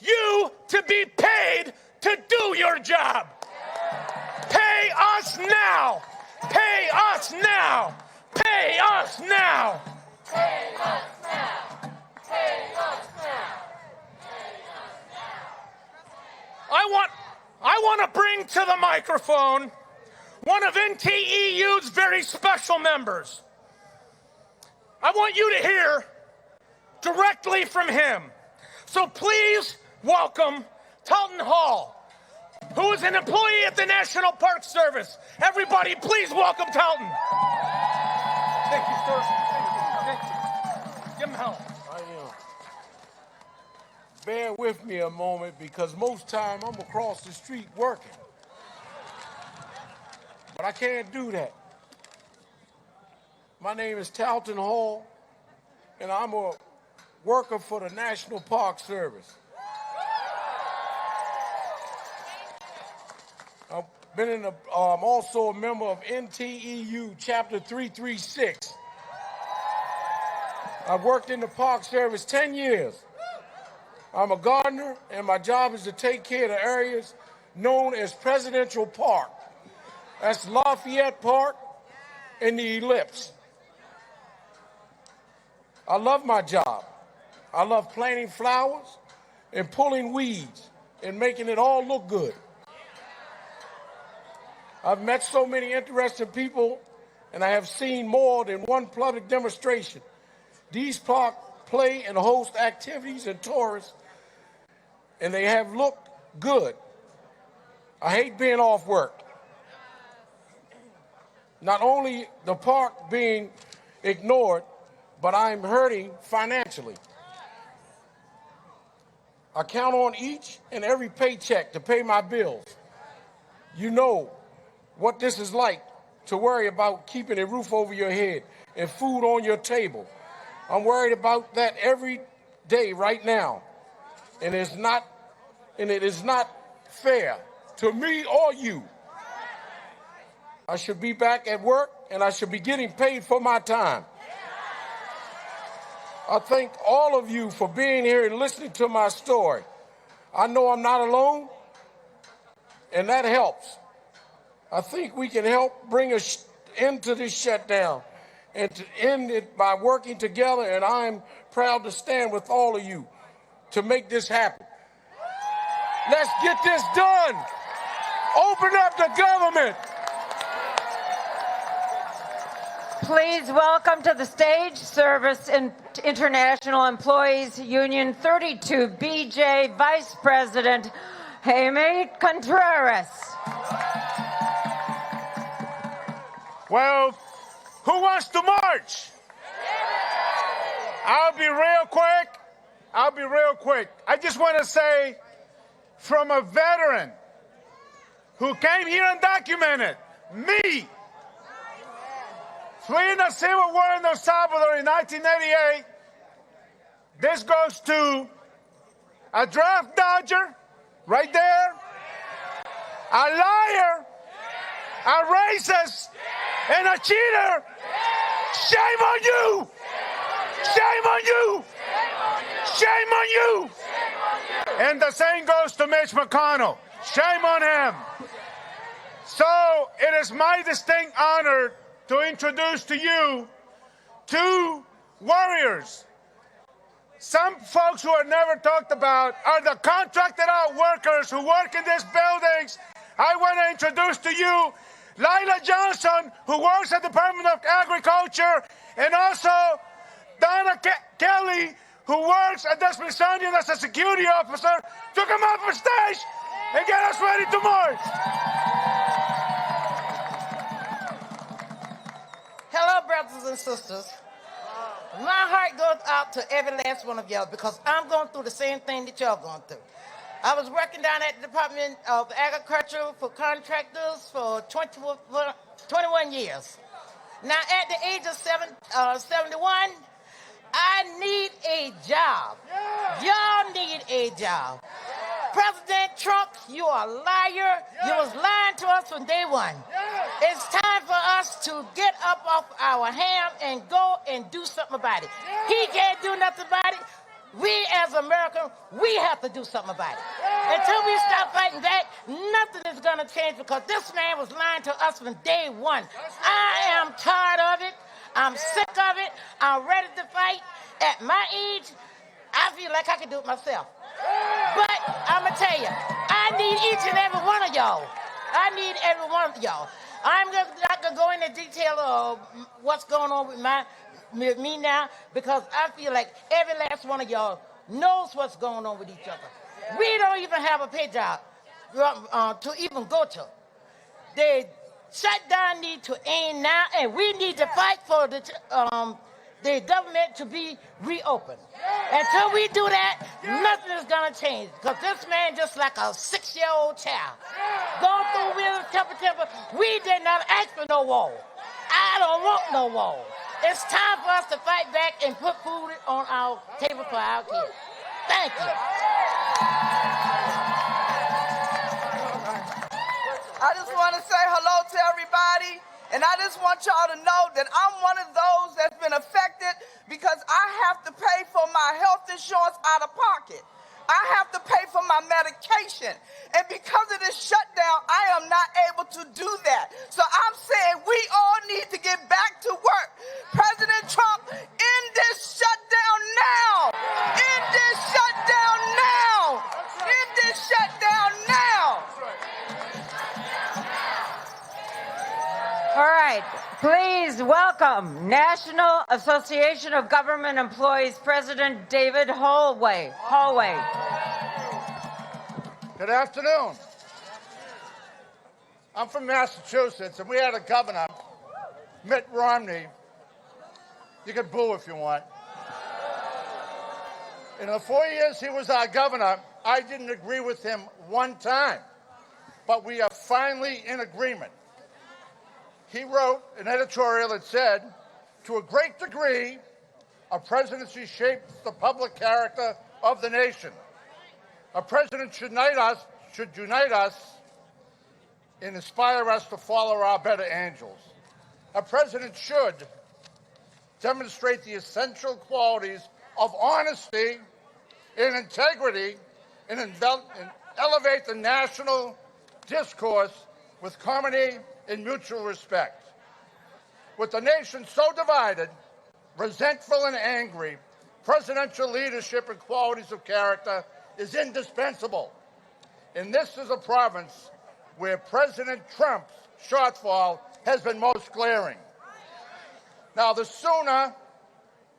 you to be paid to do your job. Pay us now. Pay us now. Pay us now. Pay us now. Pay us now. I want to bring to the microphone one of NTEU's very special members. I want you to hear directly from him. So please welcome Talton Hall, who is an employee at the National Park Service. Everybody, please welcome Talton. Thank you, sir. Thank you. Give him help. I am. Bear with me a moment because most time I'm across the street working. But I can't do that. My name is Talton Hall, and I'm a worker for the National Park Service. I'm also a member of NTEU Chapter 336. I've worked in the Park Service 10 years. I'm a gardener, and my job is to take care of the areas known as Presidential Park. That's Lafayette Park and the Ellipse. I love my job. I love planting flowers and pulling weeds and making it all look good. I've met so many interesting people, and I have seen more than one public demonstration. These parks play and host activities and tourists, and they have looked good. I hate being off work. Not only the park being ignored, but I'm hurting financially. I count on each and every paycheck to pay my bills. You know what this is like to worry about keeping a roof over your head and food on your table. I'm worried about that every day right now. And it is not fair to me or you. I should be back at work, and I should be getting paid for my time. I thank all of you for being here and listening to my story. I know I'm not alone, and that helps. I think we can help bring an end to this shutdown and to end it by working together, and I'm proud to stand with all of you to make this happen. Let's get this done. Open up the government. Please welcome to the stage Service International Employees Union 32 BJ Vice President Jaime Contreras. Well, who wants to march? I'll be real quick. I just want to say, from a veteran who came here undocumented, me, fleeing the Civil War in El Salvador in 1988, this goes to a draft dodger, right there, a liar, a racist, and a cheater. Shame on you! Shame on you! Shame on you! And the same goes to Mitch McConnell. Shame on him. So it is my distinct honor to introduce to you two warriors. Some folks who are never talked about are the contracted out workers who work in these buildings. I want to introduce to you Lila Johnson, who works at the Department of Agriculture, and also Donna Kelly, who works at the Smithsonian as a security officer, to come up on stage and get us ready to march. Hello, brothers and sisters. My heart goes out to every last one of y'all because I'm going through the same thing that y'all going through. I was working down at the Department of Agriculture for contractors for 21 years. Now, at the age of 71, I need a job. Y'all need a job. President Trump, you are a liar. You was lying to us from day one. It's time for us to get up off our ham and go and do something about it. He can't do nothing about it. We as Americans, we have to do something about it. Until we stop fighting back, nothing is going to change because this man was lying to us from day one. I am tired of it. I'm sick of it. I'm ready to fight. At my age, I feel like I can do it myself. But I'm going to tell you, I need each and every one of y'all. I need every one of y'all. I'm not going to go into detail of what's going on with me now because I feel like every last one of y'all knows what's going on with each other. We don't even have a pay job to even go to. The shutdown need to end now, and we need to fight for the government to be reopened. Until we do that, nothing is going to change because this man just like a 6-year-old child. Going through with temper. We did not ask for no wall. I don't want no wall. It's time for us to fight back and put food on our table for our kids. Thank you. I just want to say hello to everybody, and I just want y'all to know that I'm one of those that's been affected because I have to pay for my health insurance out of pocket. I have to pay for my medication. And because of this shutdown, I am not able to do that. So I'm saying we all need to get back to work. President Trump, end this shutdown now. End this shutdown now. End this shutdown now. All right, please welcome National Association of Government Employees President David Hallway. Good afternoon. I'm from Massachusetts, and we had a governor, Mitt Romney. You can boo if you want. In the 4 years he was our governor, I didn't agree with him one time, but we are finally in agreement. He wrote an editorial that said, to a great degree, a presidency shapes the public character of the nation. A president should unite us and inspire us to follow our better angels. A president should demonstrate the essential qualities of honesty and integrity and elevate the national discourse with harmony and mutual respect. With the nation so divided, resentful and angry, presidential leadership and qualities of character is indispensable. And this is a province where President Trump's shortfall has been most glaring. Now, the sooner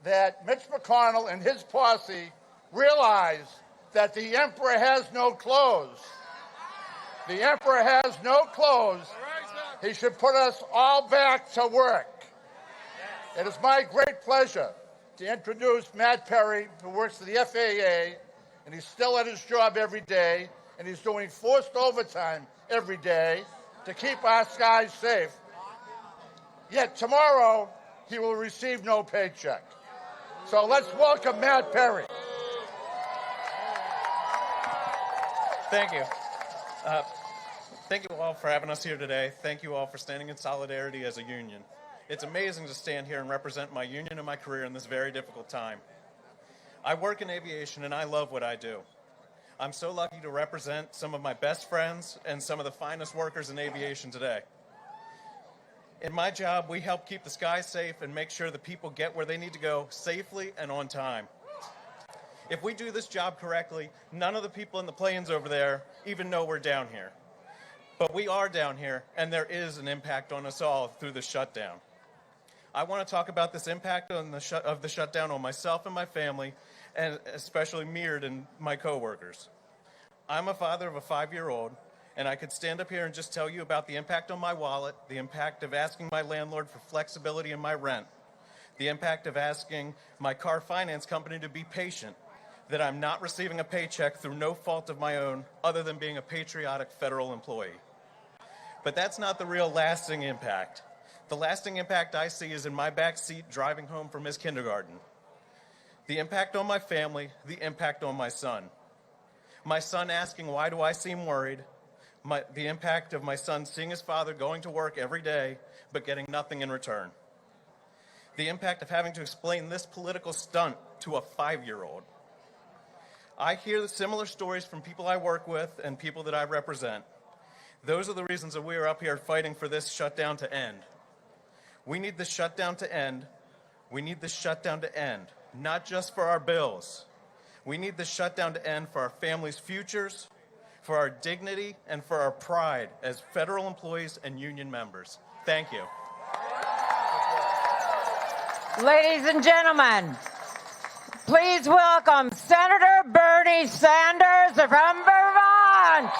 that Mitch McConnell and his posse realize that the emperor has no clothes, the emperor has no clothes, he should put us all back to work. It is my great pleasure to introduce Matt Perry, who works for the FAA, and he's still at his job every day, and he's doing forced overtime every day to keep our skies safe. Yet tomorrow, he will receive no paycheck. So let's welcome Matt Perry. Thank you. Thank you all for having us here today. Thank you all for standing in solidarity as a union. It's amazing to stand here and represent my union and my career in this very difficult time. I work in aviation and I love what I do. I'm so lucky to represent some of my best friends and some of the finest workers in aviation today. In my job, we help keep the skies safe and make sure that people get where they need to go safely and on time. If we do this job correctly, none of the people in the planes over there even know we're down here. But we are down here, and there is an impact on us all through the shutdown. I want to talk about this impact of the shutdown on myself and my family, and especially mirrored in my coworkers. I'm a father of a 5-year-old, and I could stand up here and just tell you about the impact on my wallet, the impact of asking my landlord for flexibility in my rent, the impact of asking my car finance company to be patient, that I'm not receiving a paycheck through no fault of my own other than being a patriotic federal employee. But that's not the real lasting impact. The lasting impact I see is in my back seat driving home from his kindergarten. The impact on my family, the impact on my son. My son asking, why do I seem worried? The impact of my son seeing his father going to work every day, but getting nothing in return. The impact of having to explain this political stunt to a 5-year-old. I hear similar stories from people I work with and people that I represent. Those are the reasons that we are up here fighting for this shutdown to end. We need the shutdown to end. We need the shutdown to end, not just for our bills. We need the shutdown to end for our families' futures, for our dignity, and for our pride as federal employees and union members. Thank you. Ladies and gentlemen, please welcome Senator Bernie Sanders from Vermont.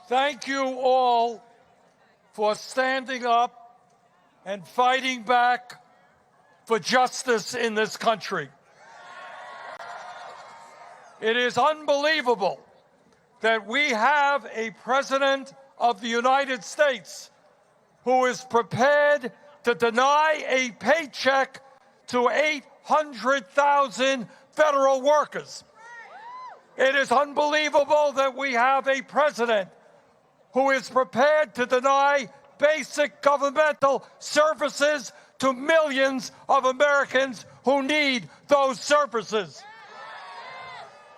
Thank you all for standing up and fighting back for justice in this country. It is unbelievable that we have a president of the United States who is prepared to deny a paycheck to 800,000 federal workers. It is unbelievable that we have a president who is prepared to deny basic governmental services to millions of Americans who need those services.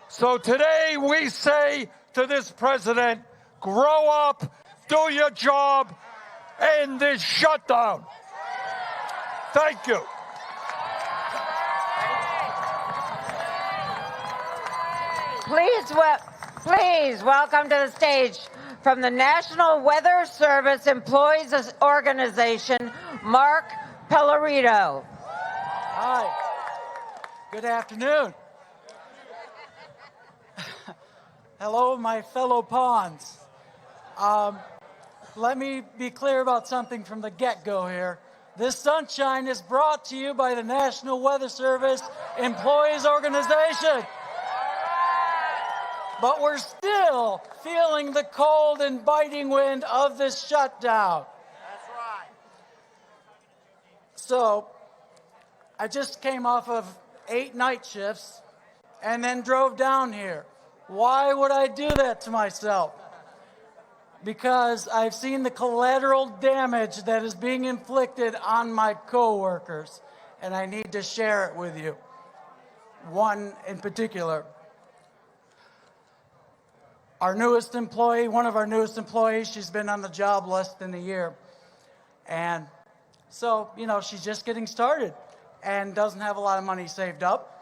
So today we say to this president, grow up, do your job, end this shutdown. Thank you. Please welcome to the stage from the National Weather Service Employees Organization, Mark Pellerito. Hi. Good afternoon. Hello, my fellow pawns. Let me be clear about something from the get-go here. This sunshine is brought to you by the National Weather Service Employees Organization. But we're still feeling the cold and biting wind of this shutdown. That's right. So, I just came off of 8 night shifts, and then drove down here. Why would I do that to myself? Because I've seen the collateral damage that is being inflicted on my coworkers, and I need to share it with you. One in particular. Our newest employee, one of our newest employees, she's been on the job less than a year. And so, she's just getting started and doesn't have a lot of money saved up.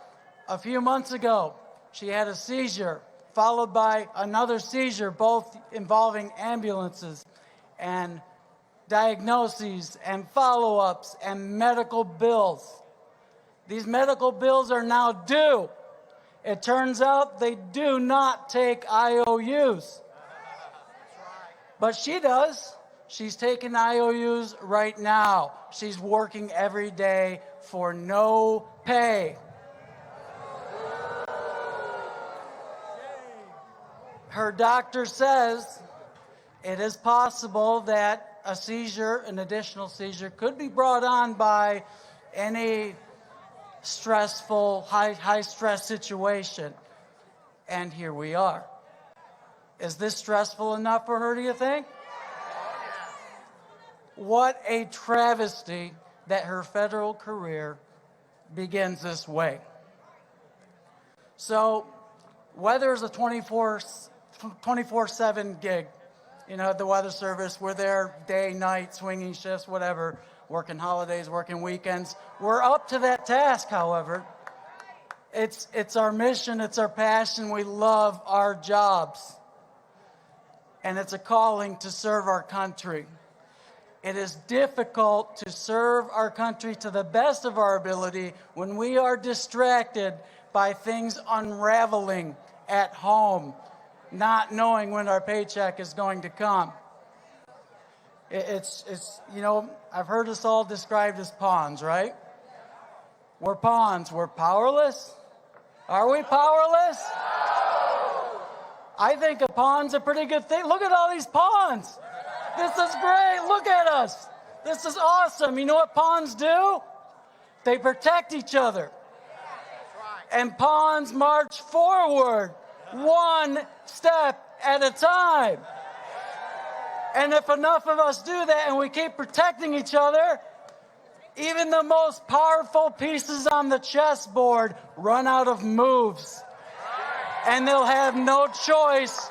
A few months ago, she had a seizure, followed by another seizure, both involving ambulances and diagnoses and follow-ups and medical bills. These medical bills are now due. It turns out they do not take IOUs. But she does. She's taking IOUs right now. She's working every day for no pay. Her doctor says it is possible that a seizure, an additional seizure, could be brought on by any stressful, high stress situation. And here we are. Is this stressful enough for her, do you think? What a travesty that her federal career begins this way. So, weather is a 24/7 gig. At the Weather Service, we're there day, night, swinging shifts, whatever, working holidays, working weekends. We're up to that task, however. It's our mission, it's our passion. We love our jobs. And it's a calling to serve our country. It is difficult to serve our country to the best of our ability when we are distracted by things unraveling at home, not knowing when our paycheck is going to come. I've heard us all described as pawns, right? We're pawns. We're powerless. Are we powerless? I think a pawn's a pretty good thing. Look at all these pawns. This is great. Look at us. This is awesome. You know what pawns do? They protect each other. And pawns march forward one step at a time. And if enough of us do that and we keep protecting each other, even the most powerful pieces on the chessboard run out of moves. And they'll have no choice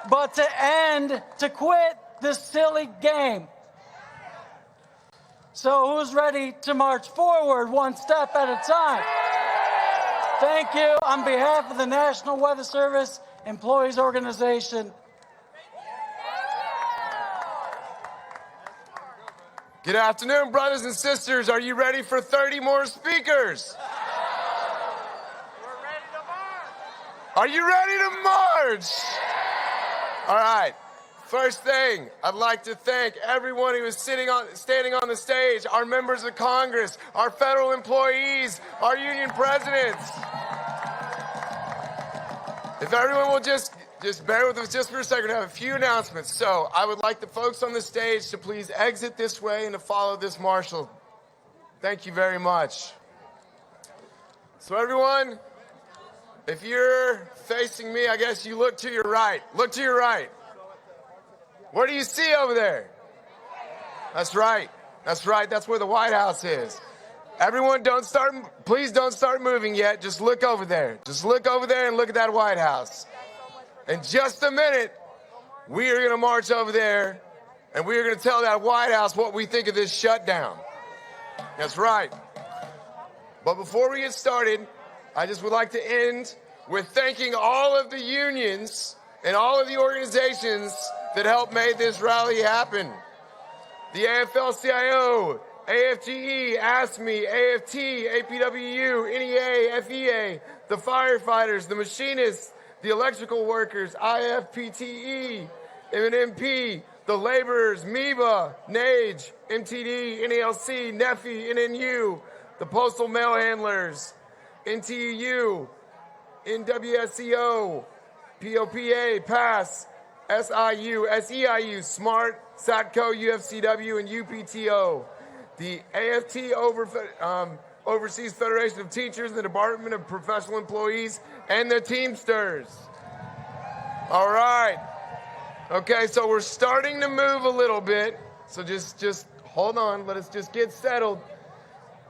but to quit this silly game. So who's ready to march forward one step at a time? Thank you. On behalf of the National Weather Service Employees Organization. Good afternoon, brothers and sisters. Are you ready for 30 more speakers? Are you ready to march? All right. First thing, I'd like to thank everyone who is standing on the stage, our members of Congress, our federal employees, our union presidents. If everyone will just bear with us just for a second, I have a few announcements. So I would like the folks on the stage to please exit this way and to follow this marshal. Thank you very much. So everyone, if you're facing me, I guess you look to your right. Look to your right. What do you see over there? That's right. That's right. That's where the White House is. Everyone, please don't start moving yet. Just look over there. Just look over there and look at that White House. In just a minute, we are going to march over there and we are going to tell that White House what we think of this shutdown. That's right. But before we get started, I just would like to end with thanking all of the unions and all of the organizations that helped make this rally happen. The AFL-CIO, AFGE, ASME, AFT, APWU, NEA, FEA, the firefighters, the machinists, the electrical workers, IFPTE, MNMP, the laborers, MEBA, NAGE, MTD, NALC, NEFI, NNU, the postal mail handlers, NTEU, NWSCO, POPA, PASS, SIU, SEIU, SMART, SATCO, UFCW, and UPTO. The AFT Overseas Federation of Teachers, the Department of Professional Employees, and the Teamsters. All right. Okay, so we're starting to move a little bit. So just hold on. Let us just get settled.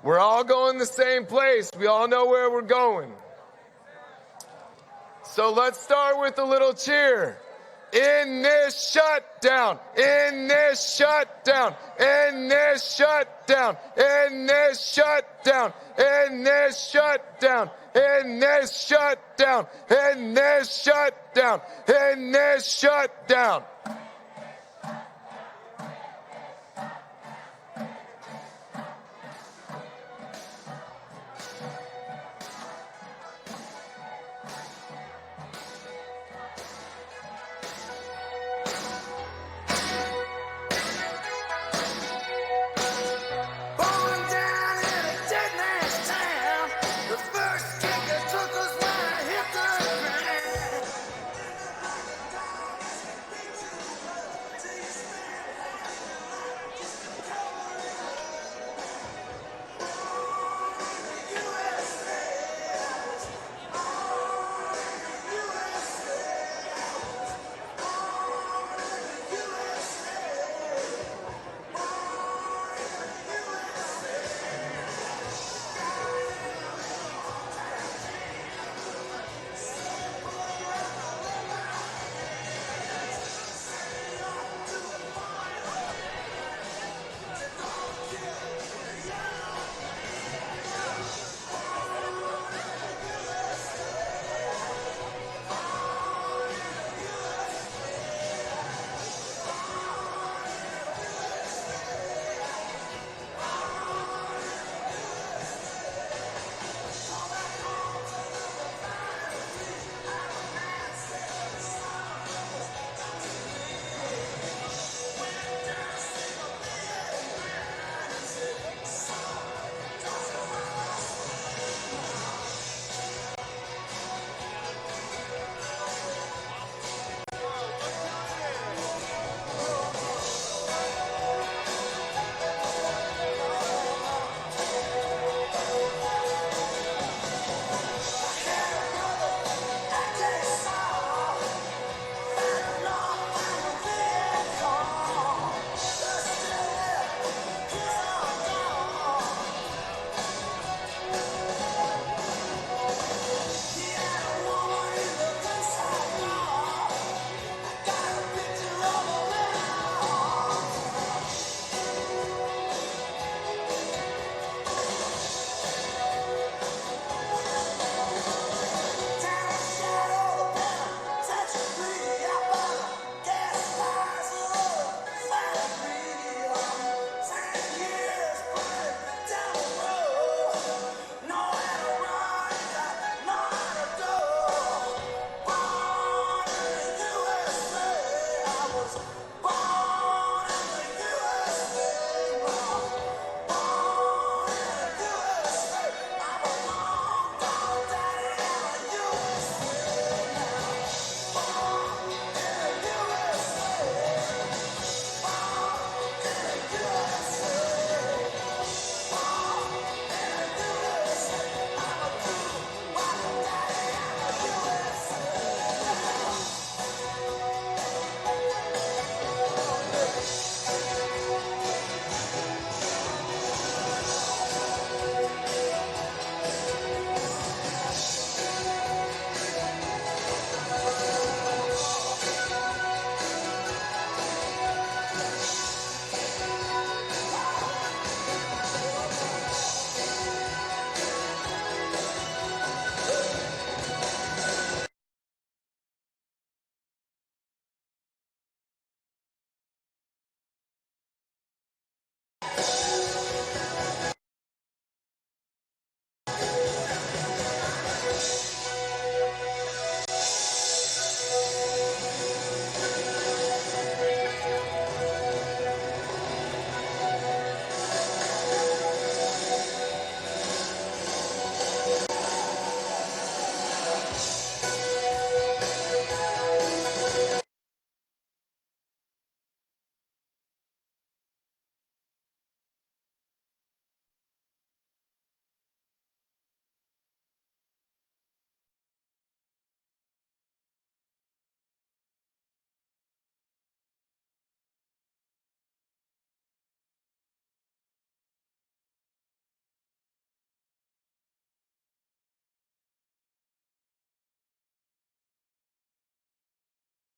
We're all going the same place. We all know where we're going. So let's start with a little cheer. In this shutdown, in this shutdown, in this shutdown, in this shutdown, in this shutdown, in this shutdown, in this shutdown, in this shutdown.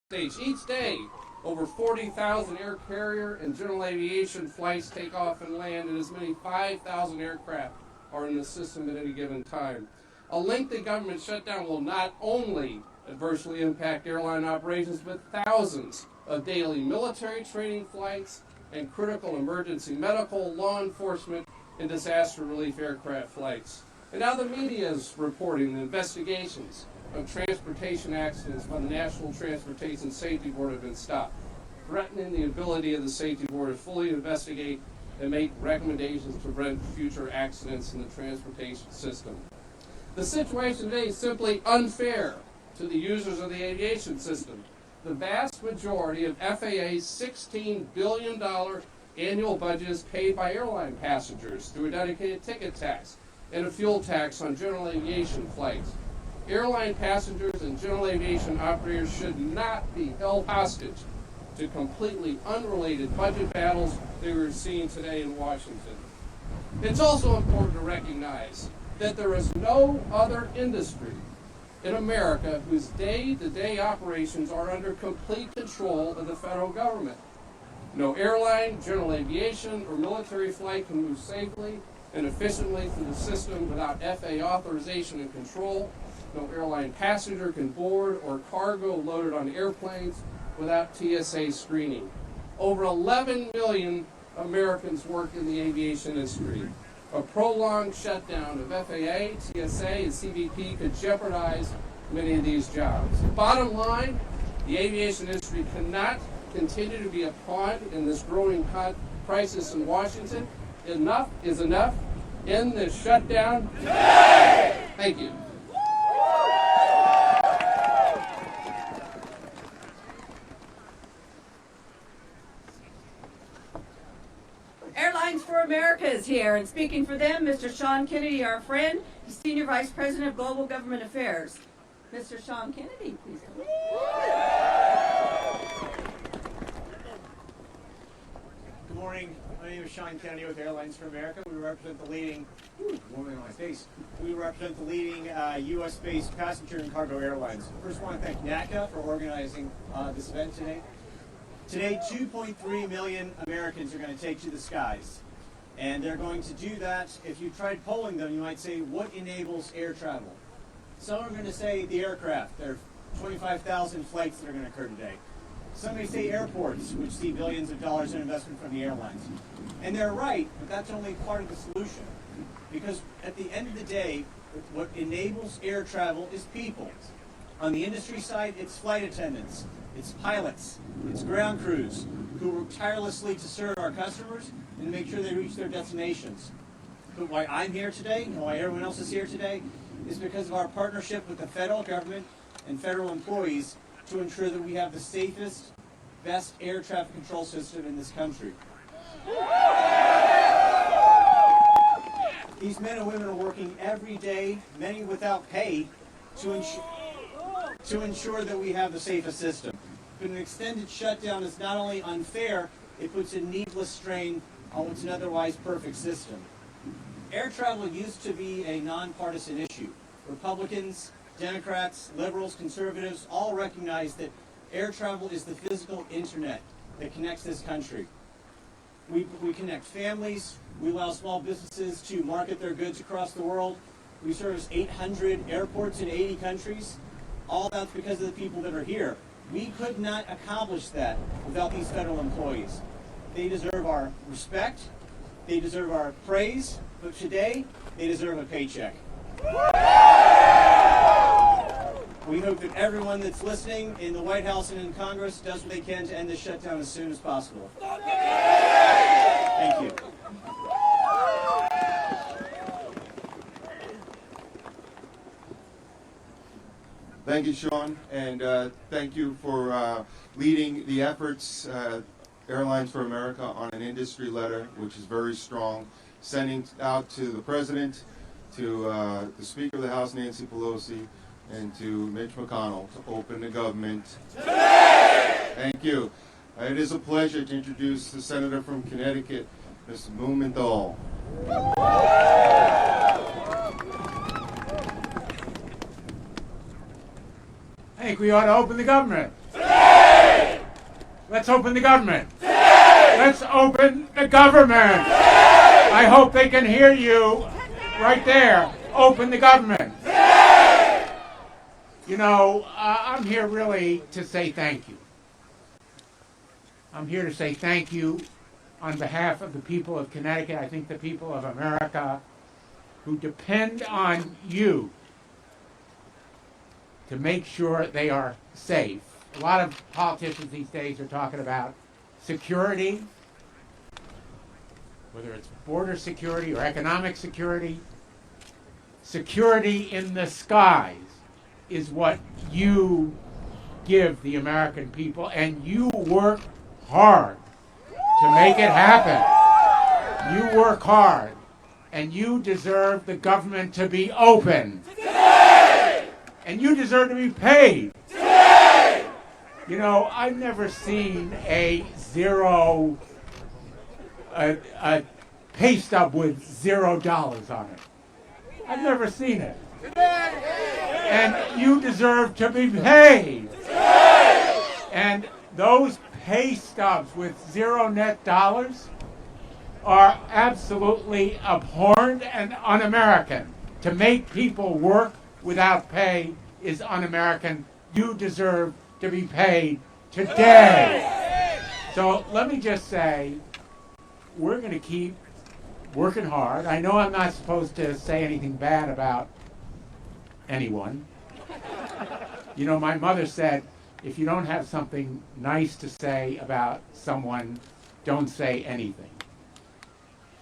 States. Each day, over 40,000 air carrier and general aviation flights take off and land, and as many 5,000 aircraft are in the system at any given time. A lengthy government shutdown will not only adversely impact airline operations, but thousands of daily military training flights and critical emergency medical, law enforcement, and disaster relief aircraft flights. And now the media is reporting the investigations of transportation accidents by the National Transportation Safety Board have been stopped, threatening the ability of the Safety Board to fully investigate and make recommendations to prevent future accidents in the transportation system. The situation today is simply unfair to the users of the aviation system. The vast majority of FAA's $16 billion annual budget is paid by airline passengers through a dedicated ticket tax and a fuel tax on general aviation flights. Airline passengers and general aviation operators should not be held hostage to completely unrelated budget battles that we're seeing today in Washington. It's also important to recognize that there is no other industry in America whose day-to-day operations are under complete control of the federal government. No airline, general aviation, or military flight can move safely and efficiently through the system without FAA authorization and control. No airline passenger can board or cargo loaded on airplanes without TSA screening. Over 11 million Americans work in the aviation industry. A prolonged shutdown of FAA, TSA, and CBP could jeopardize many of these jobs. Bottom line, the aviation industry cannot continue to be a pawn in this growing crisis in Washington. Enough is enough. End this shutdown today. Thank you. Airlines for America is here, and speaking for them, Mr. Sean Kennedy, our friend, he's Senior Vice President of Global Government Affairs. Mr. Sean Kennedy, please come. Good morning. My name is Sean Kennedy with Airlines for America. We represent the leading, We represent the leading U.S.-based passenger and cargo airlines. First, I want to thank NACA for organizing this event today. Today, 2.3 million Americans are going to take to the skies. And they're going to do that. If you tried polling them, you might say, what enables air travel? Some are going to say the aircraft. There are 25,000 flights that are going to occur today. Some may say airports, which see billions of dollars in investment from the airlines. And they're right, but that's only part of the solution. Because at the end of the day, what enables air travel is people. On the industry side, it's flight attendants, it's pilots, it's ground crews who work tirelessly to serve our customers and make sure they reach their destinations. But why I'm here today, and why everyone else is here today, is because of our partnership with the federal government and federal employees to ensure that we have the safest, best air traffic control system in this country. These men and women are working every day, many without pay, to ensure that we have the safest system. But an extended shutdown is not only unfair, it puts a needless strain on what's an otherwise perfect system. Air travel used to be a nonpartisan issue. Republicans, Democrats, liberals, conservatives all recognize that air travel is the physical internet that connects this country. We connect families, we allow small businesses to market their goods across the world, we service 800 airports in 80 countries. All that's because of the people that are here. We could not accomplish that without these federal employees. They deserve our respect, they deserve our praise, but today, they deserve a paycheck. We hope that everyone that's listening in the White House and in Congress does what they can to end this shutdown as soon as possible. Thank you. Thank you, Sean, and thank you for leading the efforts, Airlines for America, on an industry letter, which is very strong, sending out to the President, to the Speaker of the House, Nancy Pelosi, and to Mitch McConnell to open the government today. Thank you. It is a pleasure to introduce the Senator from Connecticut, Mr. Blumenthal. I think we ought to open the government. Today! Let's open the government. Let's open the government. I hope they can hear you right there. Open the government. You know, I'm here really to say thank you. I'm here to say thank you on behalf of the people of Connecticut. I think the people of America who depend on you to make sure they are safe. A lot of politicians these days are talking about security, whether it's border security or economic security. Security in the skies is what you give the American people, and you work hard to make it happen. You work hard, and you deserve the government to be open. And you deserve to be paid. You know, I've never seen a pay stub with $0 on it. I've never seen it. And you deserve to be paid. And those pay stubs with zero net dollars are absolutely abhorrent and un-American. To make people work without pay is un-American. You deserve to be paid today. So let me just say, we're going to keep working hard. I know I'm not supposed to say anything bad about anyone. You know, my mother said, if you don't have something nice to say about someone, don't say anything.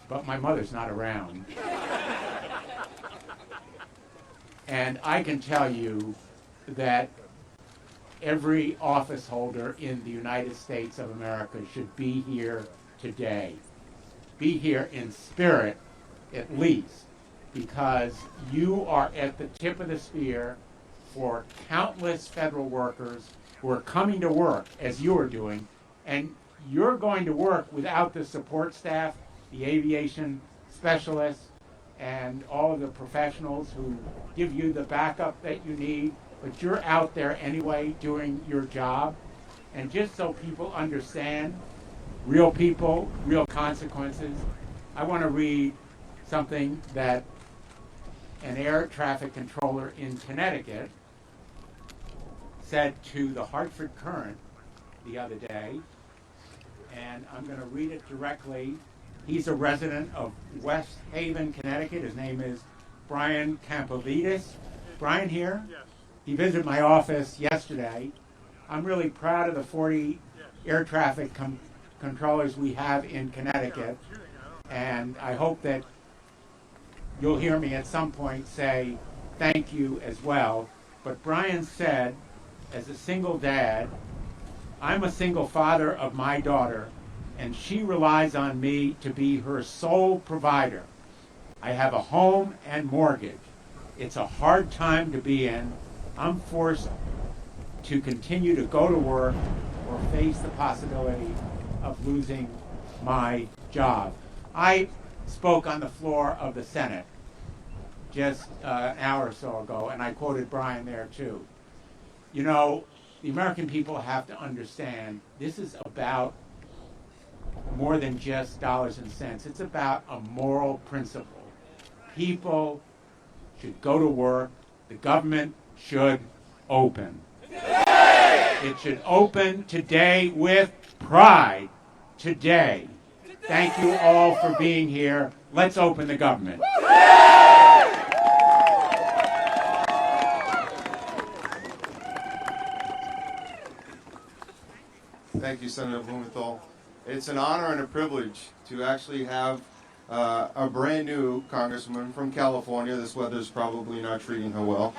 But my mother's not around. And I can tell you that every office holder in the United States of America should be here today. Be here in spirit, at least, because you are at the tip of the spear for countless federal workers who are coming to work, as you are doing, and you're going to work without the support staff, the aviation specialists, and all of the professionals who give you the backup that you need, but you're out there anyway doing your job. And just so people understand, real people, real consequences, I want to read something that an air traffic controller in Connecticut said to the Hartford Courant the other day, and I'm going to read it directly. He's a resident of West Haven, Connecticut. His name is Brian Campovides. Brian here? Yes. He visited my office yesterday. I'm really proud of the 40 air traffic controllers we have in Connecticut, and I hope that you'll hear me at some point say thank you as well. But Brian said, as a single dad, I'm a single father of my daughter, and she relies on me to be her sole provider. I have a home and mortgage. It's a hard time to be in. I'm forced to continue to go to work or face the possibility of losing my job. I spoke on the floor of the Senate just an hour or so ago, and I quoted Brian there too. You know, the American people have to understand this is about more than just dollars and cents. It's about a moral principle. People should go to work. The government should open. It should open today with pride. Today. Thank you all for being here. Let's open the government. Thank you, Senator Blumenthal. It's an honor and a privilege to actually have a brand new congresswoman from California. This weather's probably not treating her well.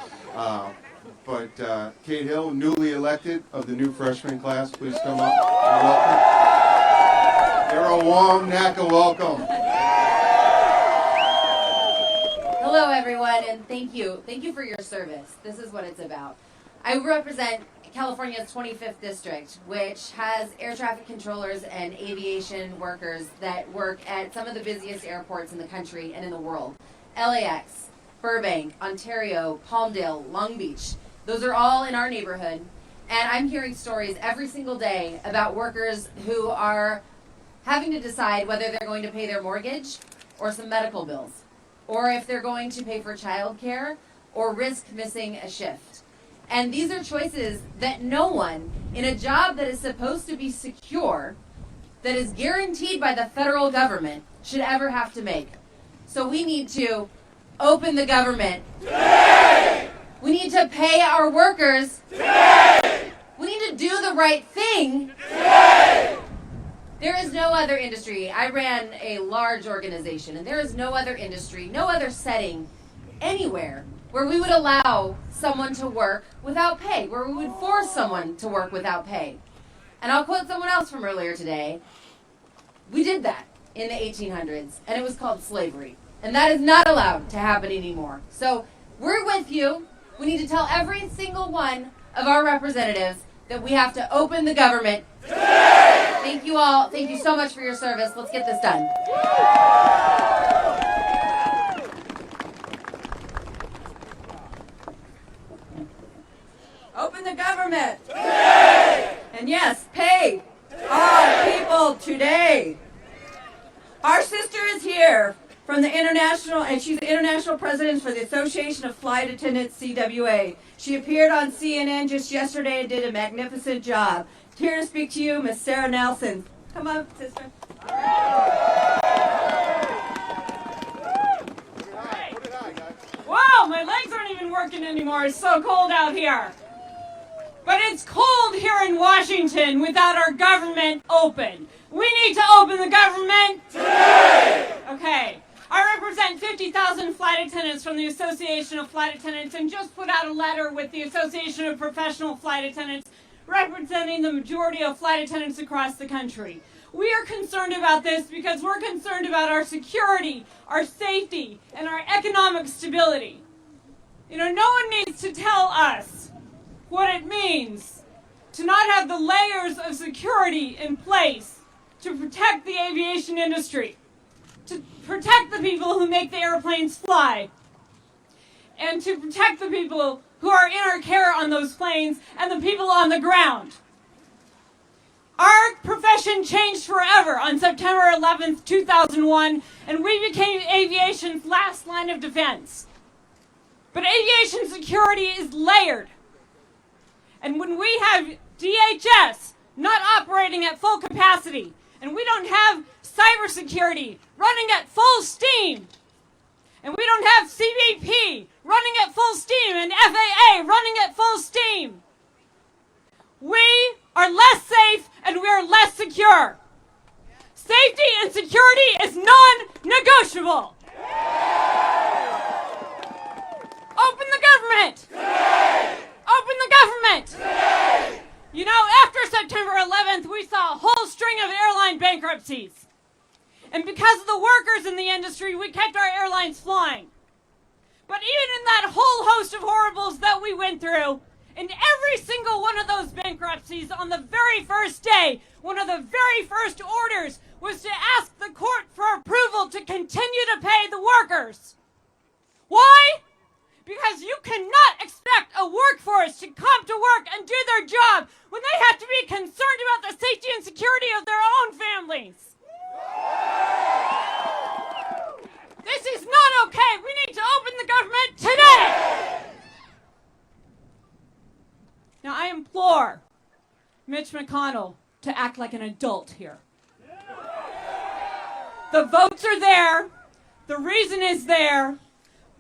But Kate Hill, newly elected of the new freshman class, please come up and welcome. You're a warm NACA welcome. Hello, everyone, and thank you. Thank you for your service. This is what it's about. I represent California's 25th district, which has air traffic controllers and aviation workers that work at some of the busiest airports in the country and in the world. LAX, Burbank, Ontario, Palmdale, Long Beach. Those are all in our neighborhood. And I'm hearing stories every single day about workers who are having to decide whether they're going to pay their mortgage or some medical bills, or if they're going to pay for childcare or risk missing a shift. And these are choices that no one in a job that is supposed to be secure, that is guaranteed by the federal government, should ever have to make. So we need to open the government. Today! We need to pay our workers. Today! We need to do the right thing. Today! There is no other industry. I ran a large organization, and there is no other industry, no other setting anywhere where we would allow someone to work without pay, where we would force someone to work without pay. And I'll quote someone else from earlier today. We did that in the 1800s, and it was called slavery. And that is not allowed to happen anymore. So we're with you. We need to tell every single one of our representatives that we have to open the government. Today! Thank you all. Thank you so much for your service. Let's get this done. Open the government. Today! And yes, pay all people today. Our sister is here from the international, and she's the international president for the Association of Flight Attendants, CWA. She appeared on CNN just yesterday and did a magnificent job. Here to speak to you, Miss Sarah Nelson. Come on, sister. Wow, my legs aren't even working anymore. It's so cold out here. But it's cold here in Washington without our government open. We need to open the government today. Okay. I represent 50,000 flight attendants from the Association of Flight Attendants and just put out a letter with the Association of Professional Flight Attendants representing the majority of flight attendants across the country. We are concerned about this because we're concerned about our security, our safety, and our economic stability. You know, no one needs to tell us what it means to not have the layers of security in place to protect the aviation industry, to protect the people who make the airplanes fly, and to protect the people who are in our care on those planes and the people on the ground. Our profession changed forever on September 11th, 2001, and we became aviation's last line of defense. But aviation security is layered. And when we have DHS not operating at full capacity, and we don't have cybersecurity running at full steam, and we don't have CBP running at full steam, and FAA running at full steam, we are less safe and we are less secure. Safety and security is non-negotiable. Open the government. Open the government. You know, after September 11th, we saw a whole string of airline bankruptcies. And because of the workers in the industry, we kept our airlines flying. But even in that whole host of horribles that we went through, in every single one of those bankruptcies, on the very first day, one of the very first orders was to ask the court for approval to continue to pay the workers. Why? Because you cannot expect a workforce to come to work and do their job when they have to be concerned about the safety and security of their own families. This is not okay. We need to open the government today. Now, I implore Mitch McConnell to act like an adult here. The votes are there. The reason is there.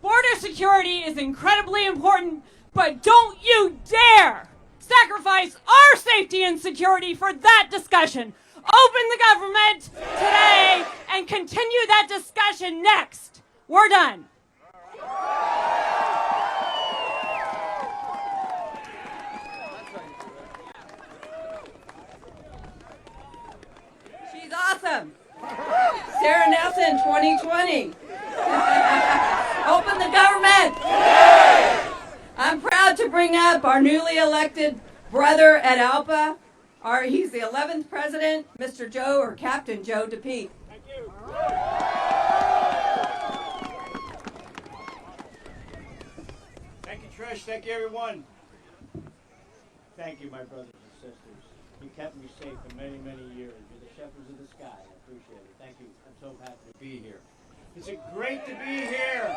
Border security is incredibly important, but don't you dare sacrifice our safety and security for that discussion. Open the government today and continue that discussion next. We're done. She's awesome. Sarah Nelson, 2020. Open the government. I'm proud to bring up our newly elected brother at ALPA. He's the 11th president, Mr. Joe, or Captain Joe DePete. Thank you. Thank you, Trish. Thank you, everyone. Thank you, my brothers and sisters. You kept me safe for many, many years. You're the shepherds of the sky. I appreciate it. Thank you. I'm so happy to be here. It's great to be here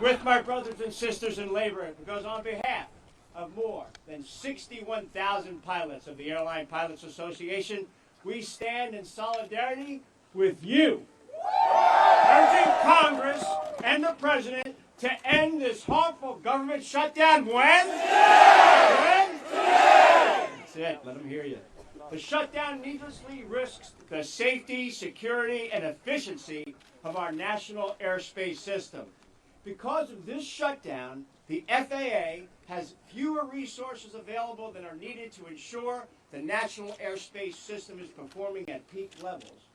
with my brothers and sisters in labor because on behalf of more than 61,000 pilots of the Airline Pilots Association, we stand in solidarity with you, urging Congress and the President to end this harmful government shutdown when? When? That's it. Let them hear you. The shutdown needlessly risks the safety, security, and efficiency of our national airspace system. Because of this shutdown, the FAA has fewer resources available than are needed to ensure the national airspace system is performing at peak levels.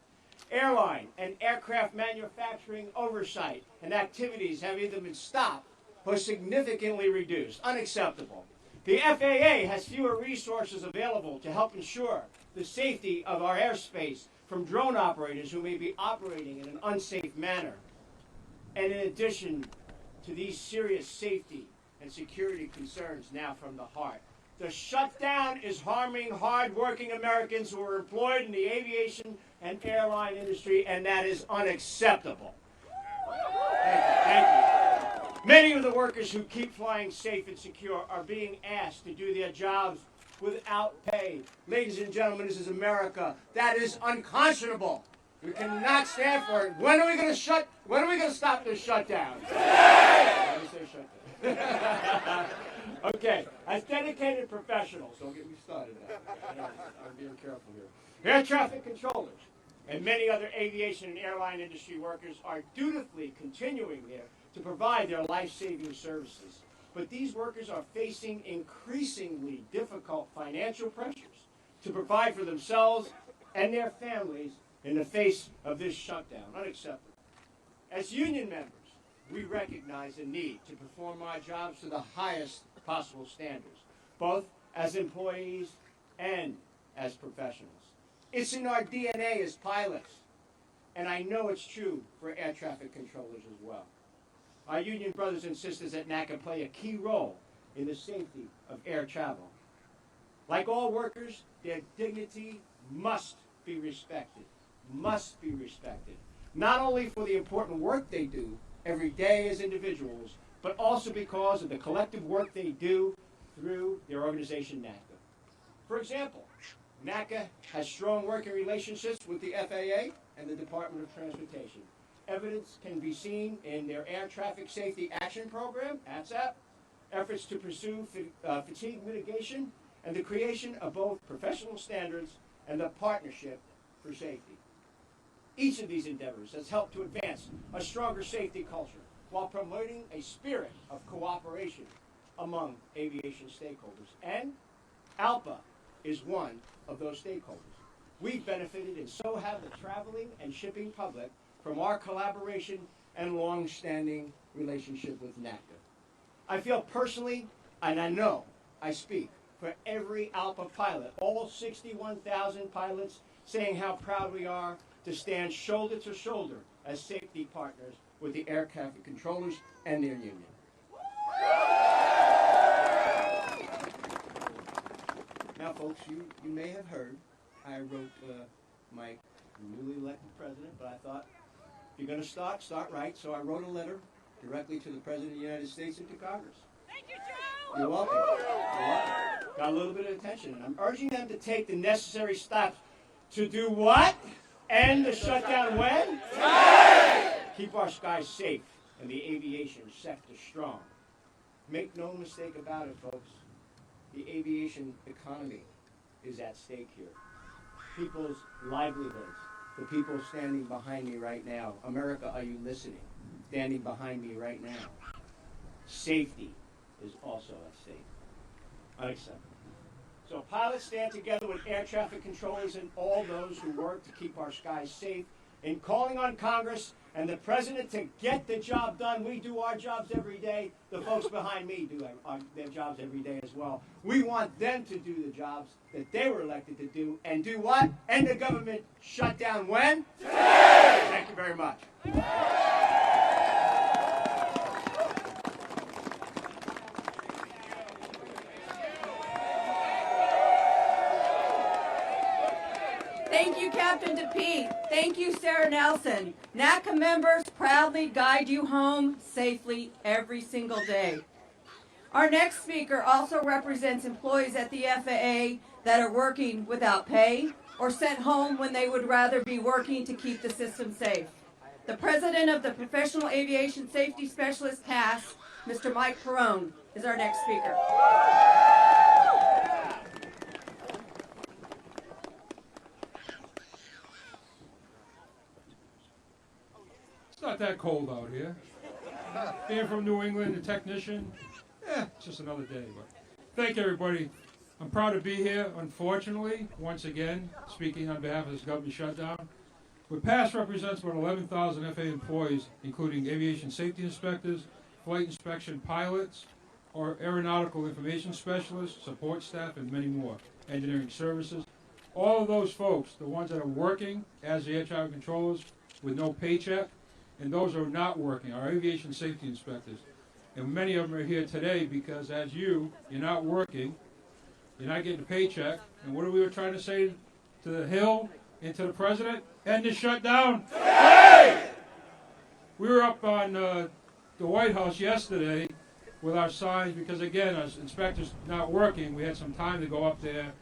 Airline and aircraft manufacturing oversight and activities have either been stopped or significantly reduced. Unacceptable. The FAA has fewer resources available to help ensure the safety of our airspace from drone operators who may be operating in an unsafe manner. And in addition to these serious safety and security concerns now from the heart, the shutdown is harming hard-working Americans who are employed in the aviation and airline industry, and that is unacceptable. Thank you. Many of the workers who keep flying safe and secure are being asked to do their jobs without pay. Ladies and gentlemen, this is America. That is unconscionable. We cannot stand for it. When are we going to stop this shutdown? Let me say shutdown. Okay, as dedicated professionals, don't get me started now. I'm being careful here. Air traffic controllers and many other aviation and airline industry workers are dutifully continuing there to provide their life-saving services. But these workers are facing increasingly difficult financial pressures to provide for themselves and their families in the face of this shutdown. Unacceptable. As union members, we recognize the need to perform our jobs to the highest possible standards, both as employees and as professionals. It's in our DNA as pilots, and I know it's true for air traffic controllers as well. Our union brothers and sisters at NACA play a key role in the safety of air travel. Like all workers, their dignity must be respected, not only for the important work they do every day as individuals, but also because of the collective work they do through their organization, NACA. For example, NACA has strong working relationships with the FAA and the Department of Transportation. Evidence can be seen in their Air Traffic Safety Action Program, ATSAP, efforts to pursue fatigue mitigation, and the creation of both professional standards and the Partnership for Safety. Each of these endeavors has helped to advance a stronger safety culture while promoting a spirit of cooperation among aviation stakeholders. And ALPA is one of those stakeholders. We've benefited, and so have the traveling and shipping public, from our collaboration and long-standing relationship with NACA. I feel personally, and I know I speak for every ALPA pilot, all 61,000 pilots, saying how proud we are to stand shoulder to shoulder as safety partners with the air traffic controllers and their union. Now, folks, you may have heard I wrote my newly elected president, but I thought, if you're going to start right. So I wrote a letter directly to the President of the United States and to Congress. Thank you, Joe! You're welcome. You're welcome. Got a little bit of attention. And I'm urging them to take the necessary steps to do what? End the shutdown when? Keep our skies safe and the aviation sector strong. Make no mistake about it, folks. The aviation economy is at stake here. People's livelihoods. The people standing behind me right now. America, are you listening? Standing behind me right now. Safety is also at stake. Unacceptable. So pilots stand together with air traffic controllers and all those who work to keep our skies safe in calling on Congress and the President to get the job done. We do our jobs every day. The folks behind me do their jobs every day as well. We want them to do the jobs that they were elected to do. And do what? End the government shutdown when? Today! Thank you very much. Captain DePete. Thank you, Sarah Nelson. NACA members proudly guide you home safely every single day. Our next speaker also represents employees at the FAA that are working without pay or sent home when they would rather be working to keep the system safe. The president of the Professional Aviation Safety Specialist Task, Mr. Mike Perrone, is our next speaker. It's not that cold out here. Being from New England, a technician, it's just another day. But thank you, everybody. I'm proud to be here. Unfortunately, once again, speaking on behalf of this government shutdown, but PASS represents about 11,000 FAA employees, including aviation safety inspectors, flight inspection pilots, or aeronautical information specialists, support staff, and many more, engineering services. All of those folks, the ones that are working as the air traffic controllers with no paycheck, and those who are not working, are aviation safety inspectors. And many of them are here today because as you're not working, you're not getting a paycheck. And what are we trying to say to the Hill and to the President? End the shutdown. Hey! We were up on the White House yesterday with our signs because, again, as inspectors not working, we had some time to go up there.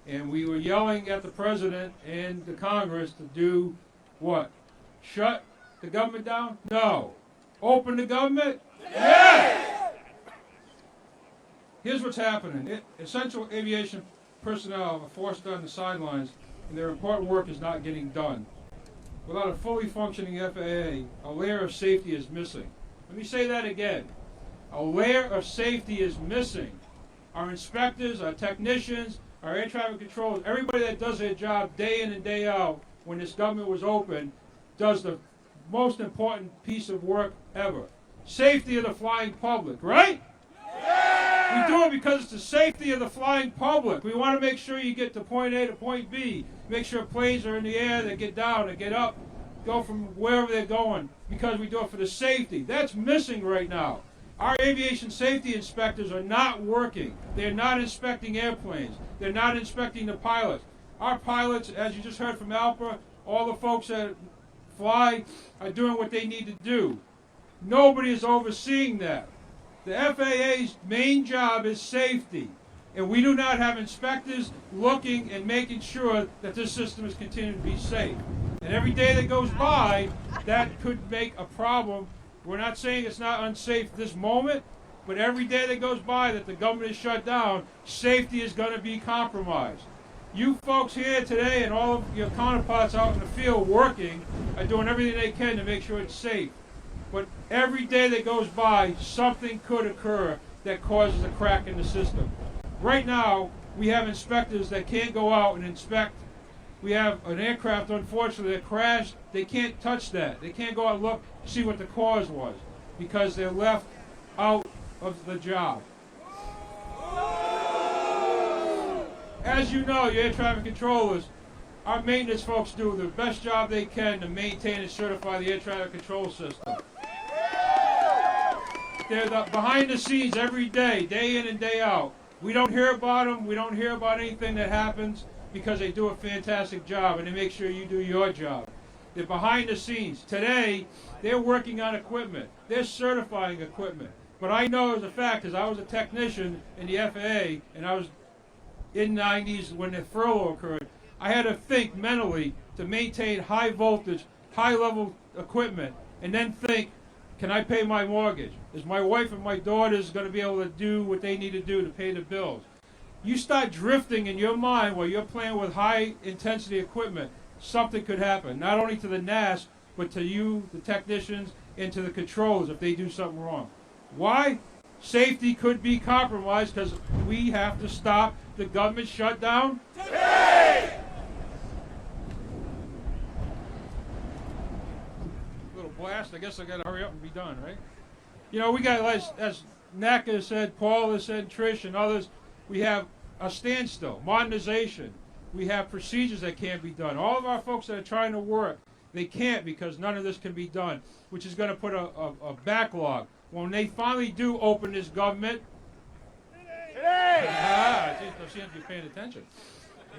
And we were yelling at the President and the Congress to do what? Shut the government down? No. Open the government? Yes! Here's what's happening. Essential aviation personnel are forced on the sidelines, and their important work is not getting done. Without a fully functioning FAA, a layer of safety is missing. Let me say that again. A layer of safety is missing. Our inspectors, our technicians, our air traffic controllers, everybody that does their job day in and day out when this government was open, does the most important piece of work ever. Safety of the flying public, right? Yeah! We do it because it's the safety of the flying public. We want to make sure you get to point A to point B. Make sure planes are in the air, they get down, they get up, go from wherever they're going, because we do it for the safety. That's missing right now. Our aviation safety inspectors are not working. They're not inspecting airplanes. They're not inspecting the pilots. Our pilots, as you just heard from Alpha, all the folks that fly are doing what they need to do. Nobody is overseeing that. The FAA's main job is safety, and we do not have inspectors looking and making sure that this system is continuing to be safe. And every day that goes by, that could make a problem. We're not saying it's not unsafe this moment, but every day that goes by that the government is shut down, safety is going to be compromised. You folks here today and all of your counterparts out in the field working are doing everything they can to make sure it's safe. But every day that goes by, something could occur that causes a crack in the system. Right now, we have inspectors that can't go out and inspect. We have an aircraft, unfortunately, that crashed. They can't touch that. They can't go out and look, see what the cause was, because they're left out of the job. As you know, your air traffic controllers, our maintenance folks do the best job they can to maintain and certify the air traffic control system. They're behind the scenes every day, day in and day out. We don't hear about them. We don't hear about anything that happens because they do a fantastic job and they make sure you do your job. They're behind the scenes. Today, they're working on equipment. They're certifying equipment. But I know as a fact, because I was a technician in the FAA and I was in the 90s when the furlough occurred, I had to think mentally to maintain high voltage, high level equipment, and then think, can I pay my mortgage? Is my wife and my daughters going to be able to do what they need to do to pay the bills? You start drifting in your mind while you're playing with high intensity equipment, something could happen, not only to the NAS, but to you, the technicians, and to the controllers if they do something wrong. Why? Safety could be compromised because we have to stop the government shutdown today! Little blast, I guess I got to hurry up and be done, right? You know, we got, as NACA said, Paul has said, Trish and others, we have a standstill, modernization. We have procedures that can't be done. All of our folks that are trying to work, they can't because none of this can be done, which is going to put a backlog. When they finally do open this government, today! She seems to be paying attention.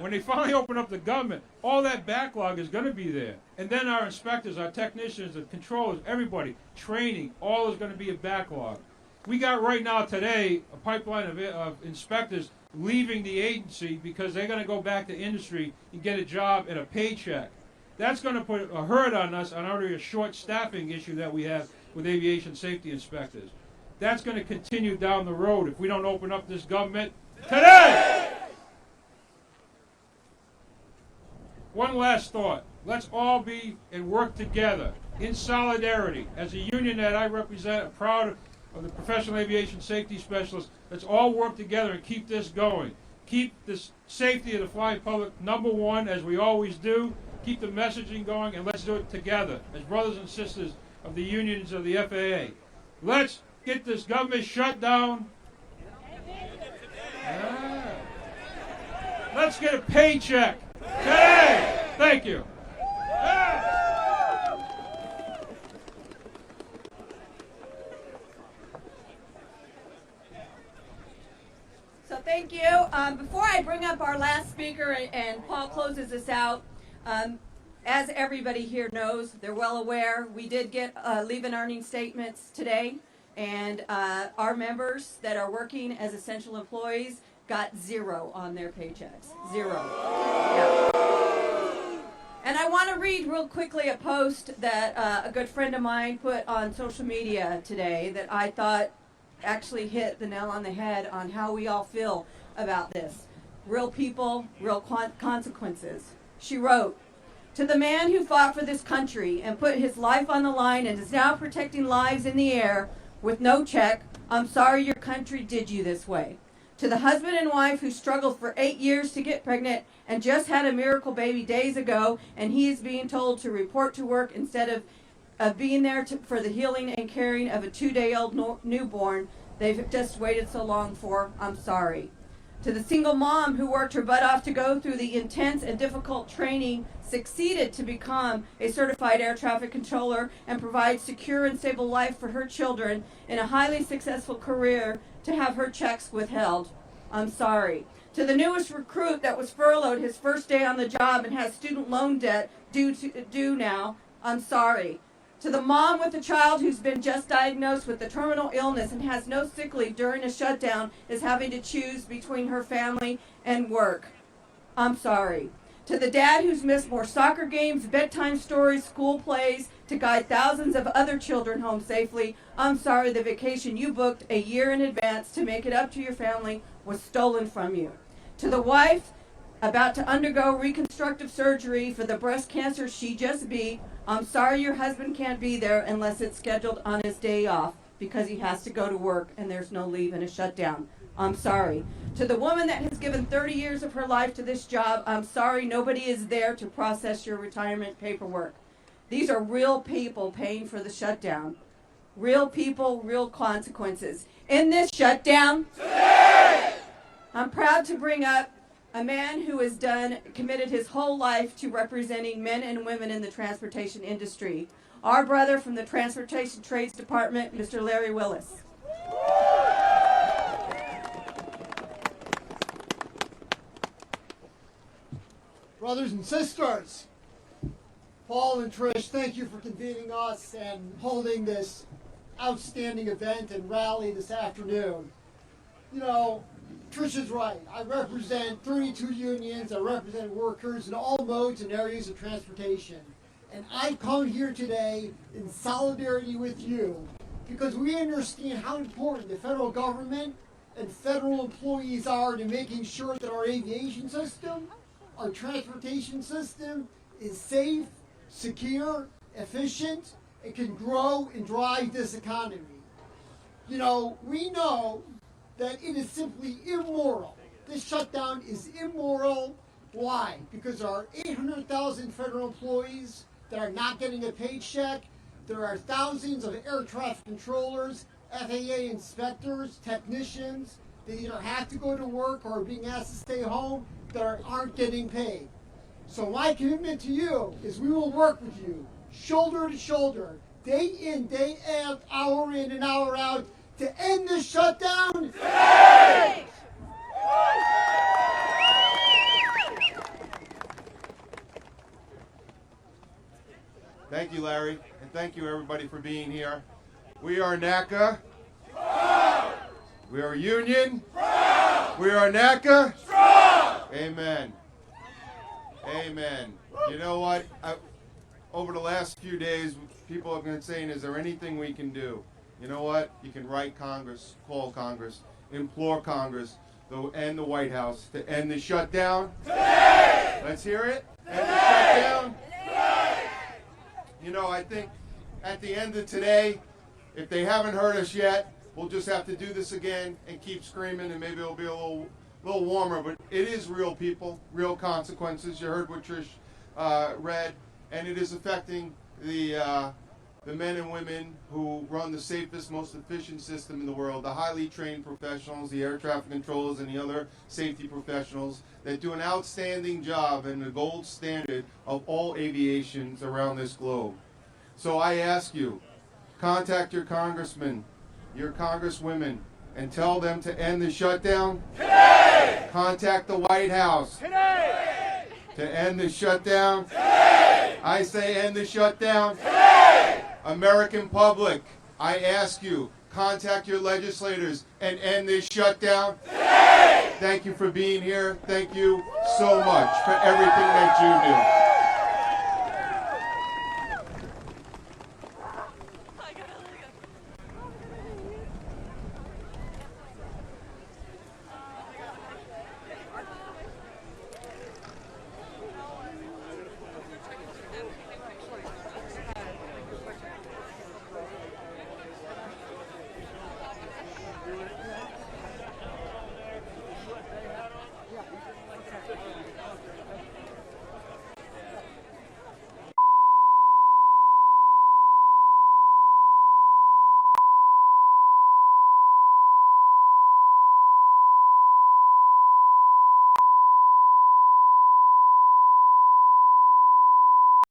When they finally open up the government, all that backlog is going to be there. And then our inspectors, our technicians, the controllers, everybody, training, all is going to be a backlog. We got right now today a pipeline of inspectors leaving the agency because they're going to go back to industry and get a job and a paycheck. That's going to put a hurt on us on already a short staffing issue that we have with aviation safety inspectors. That's going to continue down the road if we don't open up this government today. One last thought. Let's all be and work together in solidarity. As a union that I represent, I'm proud of the professional aviation safety specialists. Let's all work together and keep this going. Keep the safety of the flying public #1, as we always do. Keep the messaging going, and let's do it together as brothers and sisters of the unions of the FAA. Let's get this government shut down. Let's get a paycheck today. Thank you. So thank you. Before I bring up our last speaker and Paul closes this out, as everybody here knows, they're well aware, we did get leave and earning statements today, and our members that are working as essential employees got 0 on their paychecks. 0. Yeah. And I want to read real quickly a post that a good friend of mine put on social media today that I thought actually hit the nail on the head on how we all feel about this. Real people, real consequences. She wrote, "To the man who fought for this country and put his life on the line and is now protecting lives in the air with no check, I'm sorry your country did you this way. To the husband and wife who struggled for 8 years to get pregnant and just had a miracle baby days ago, and he is being told to report to work instead of being there for the healing and caring of a 2-day-old newborn they've just waited so long for, I'm sorry. To the single mom who worked her butt off to go through the intense and difficult training, succeeded to become a certified air traffic controller, and provide secure and stable life for her children in a highly successful career, to have her checks withheld, I'm sorry. To the newest recruit that was furloughed his first day on the job and has student loan debt due now, I'm sorry. To the mom with a child who's been just diagnosed with a terminal illness and has no sick leave during a shutdown, is having to choose between her family and work, I'm sorry. To the dad who's missed more soccer games, bedtime stories, school plays, to guide thousands of other children home safely, I'm sorry the vacation you booked a year in advance to make it up to your family was stolen from you. To the wife about to undergo reconstructive surgery for the breast cancer she just beat, I'm sorry your husband can't be there unless it's scheduled on his day off because he has to go to work and there's no leave in a shutdown. I'm sorry. To the woman that has given 30 years of her life to this job, I'm sorry nobody is there to process your retirement paperwork. These are real people paying for the shutdown. Real people, real consequences. In this shutdown, today, I'm proud to bring up a man who has committed his whole life to representing men and women in the transportation industry. Our brother from the Transportation Trades Department, Mr. Larry Willis. Brothers and sisters, Paul and Trish, thank you for convening us and holding this outstanding event and rally this afternoon. You know, Trish is right. I represent 32 unions. I represent workers in all modes and areas of transportation. And I come here today in solidarity with you because we understand how important the federal government and federal employees are to making sure that our aviation system, our transportation system is safe, secure, efficient, and can grow and drive this economy. You know, we know that it is simply immoral. This shutdown is immoral. Why? Because there are 800,000 federal employees that are not getting a paycheck. There are thousands of air traffic controllers, FAA inspectors, technicians that either have to go to work or are being asked to stay home that aren't getting paid. So my commitment to you is we will work with you, shoulder to shoulder, day in, day out, hour in and hour out, to end this shutdown today! Thank you, Larry, and thank you, everybody, for being here. We are NACA. We are Union. We are NACA. Amen. Amen. You know what? Over the last few days, people have been saying, is there anything we can do? You know what? You can write Congress, call Congress, implore Congress and the White House to end the shutdown. Today! Let's hear it. End the shutdown. Today! You know, I think at the end of today, if they haven't heard us yet, we'll just have to do this again and keep screaming, and maybe it'll be a little warmer. But it is real, people, real consequences. You heard what Trish read, and it is affecting the men and women who run the safest, most efficient system in the world, the highly trained professionals, the air traffic controllers, and the other safety professionals that do an outstanding job and the gold standard of all aviations around this globe. So I ask you, contact your congressmen, your congresswomen, and tell them to end the shutdown. Today! Contact the White House. Today! To end the shutdown. Today! I say end the shutdown. Today! American public, I ask you, contact your legislators and end this shutdown. Today! Thank you for being here. Thank you so much for everything that you do.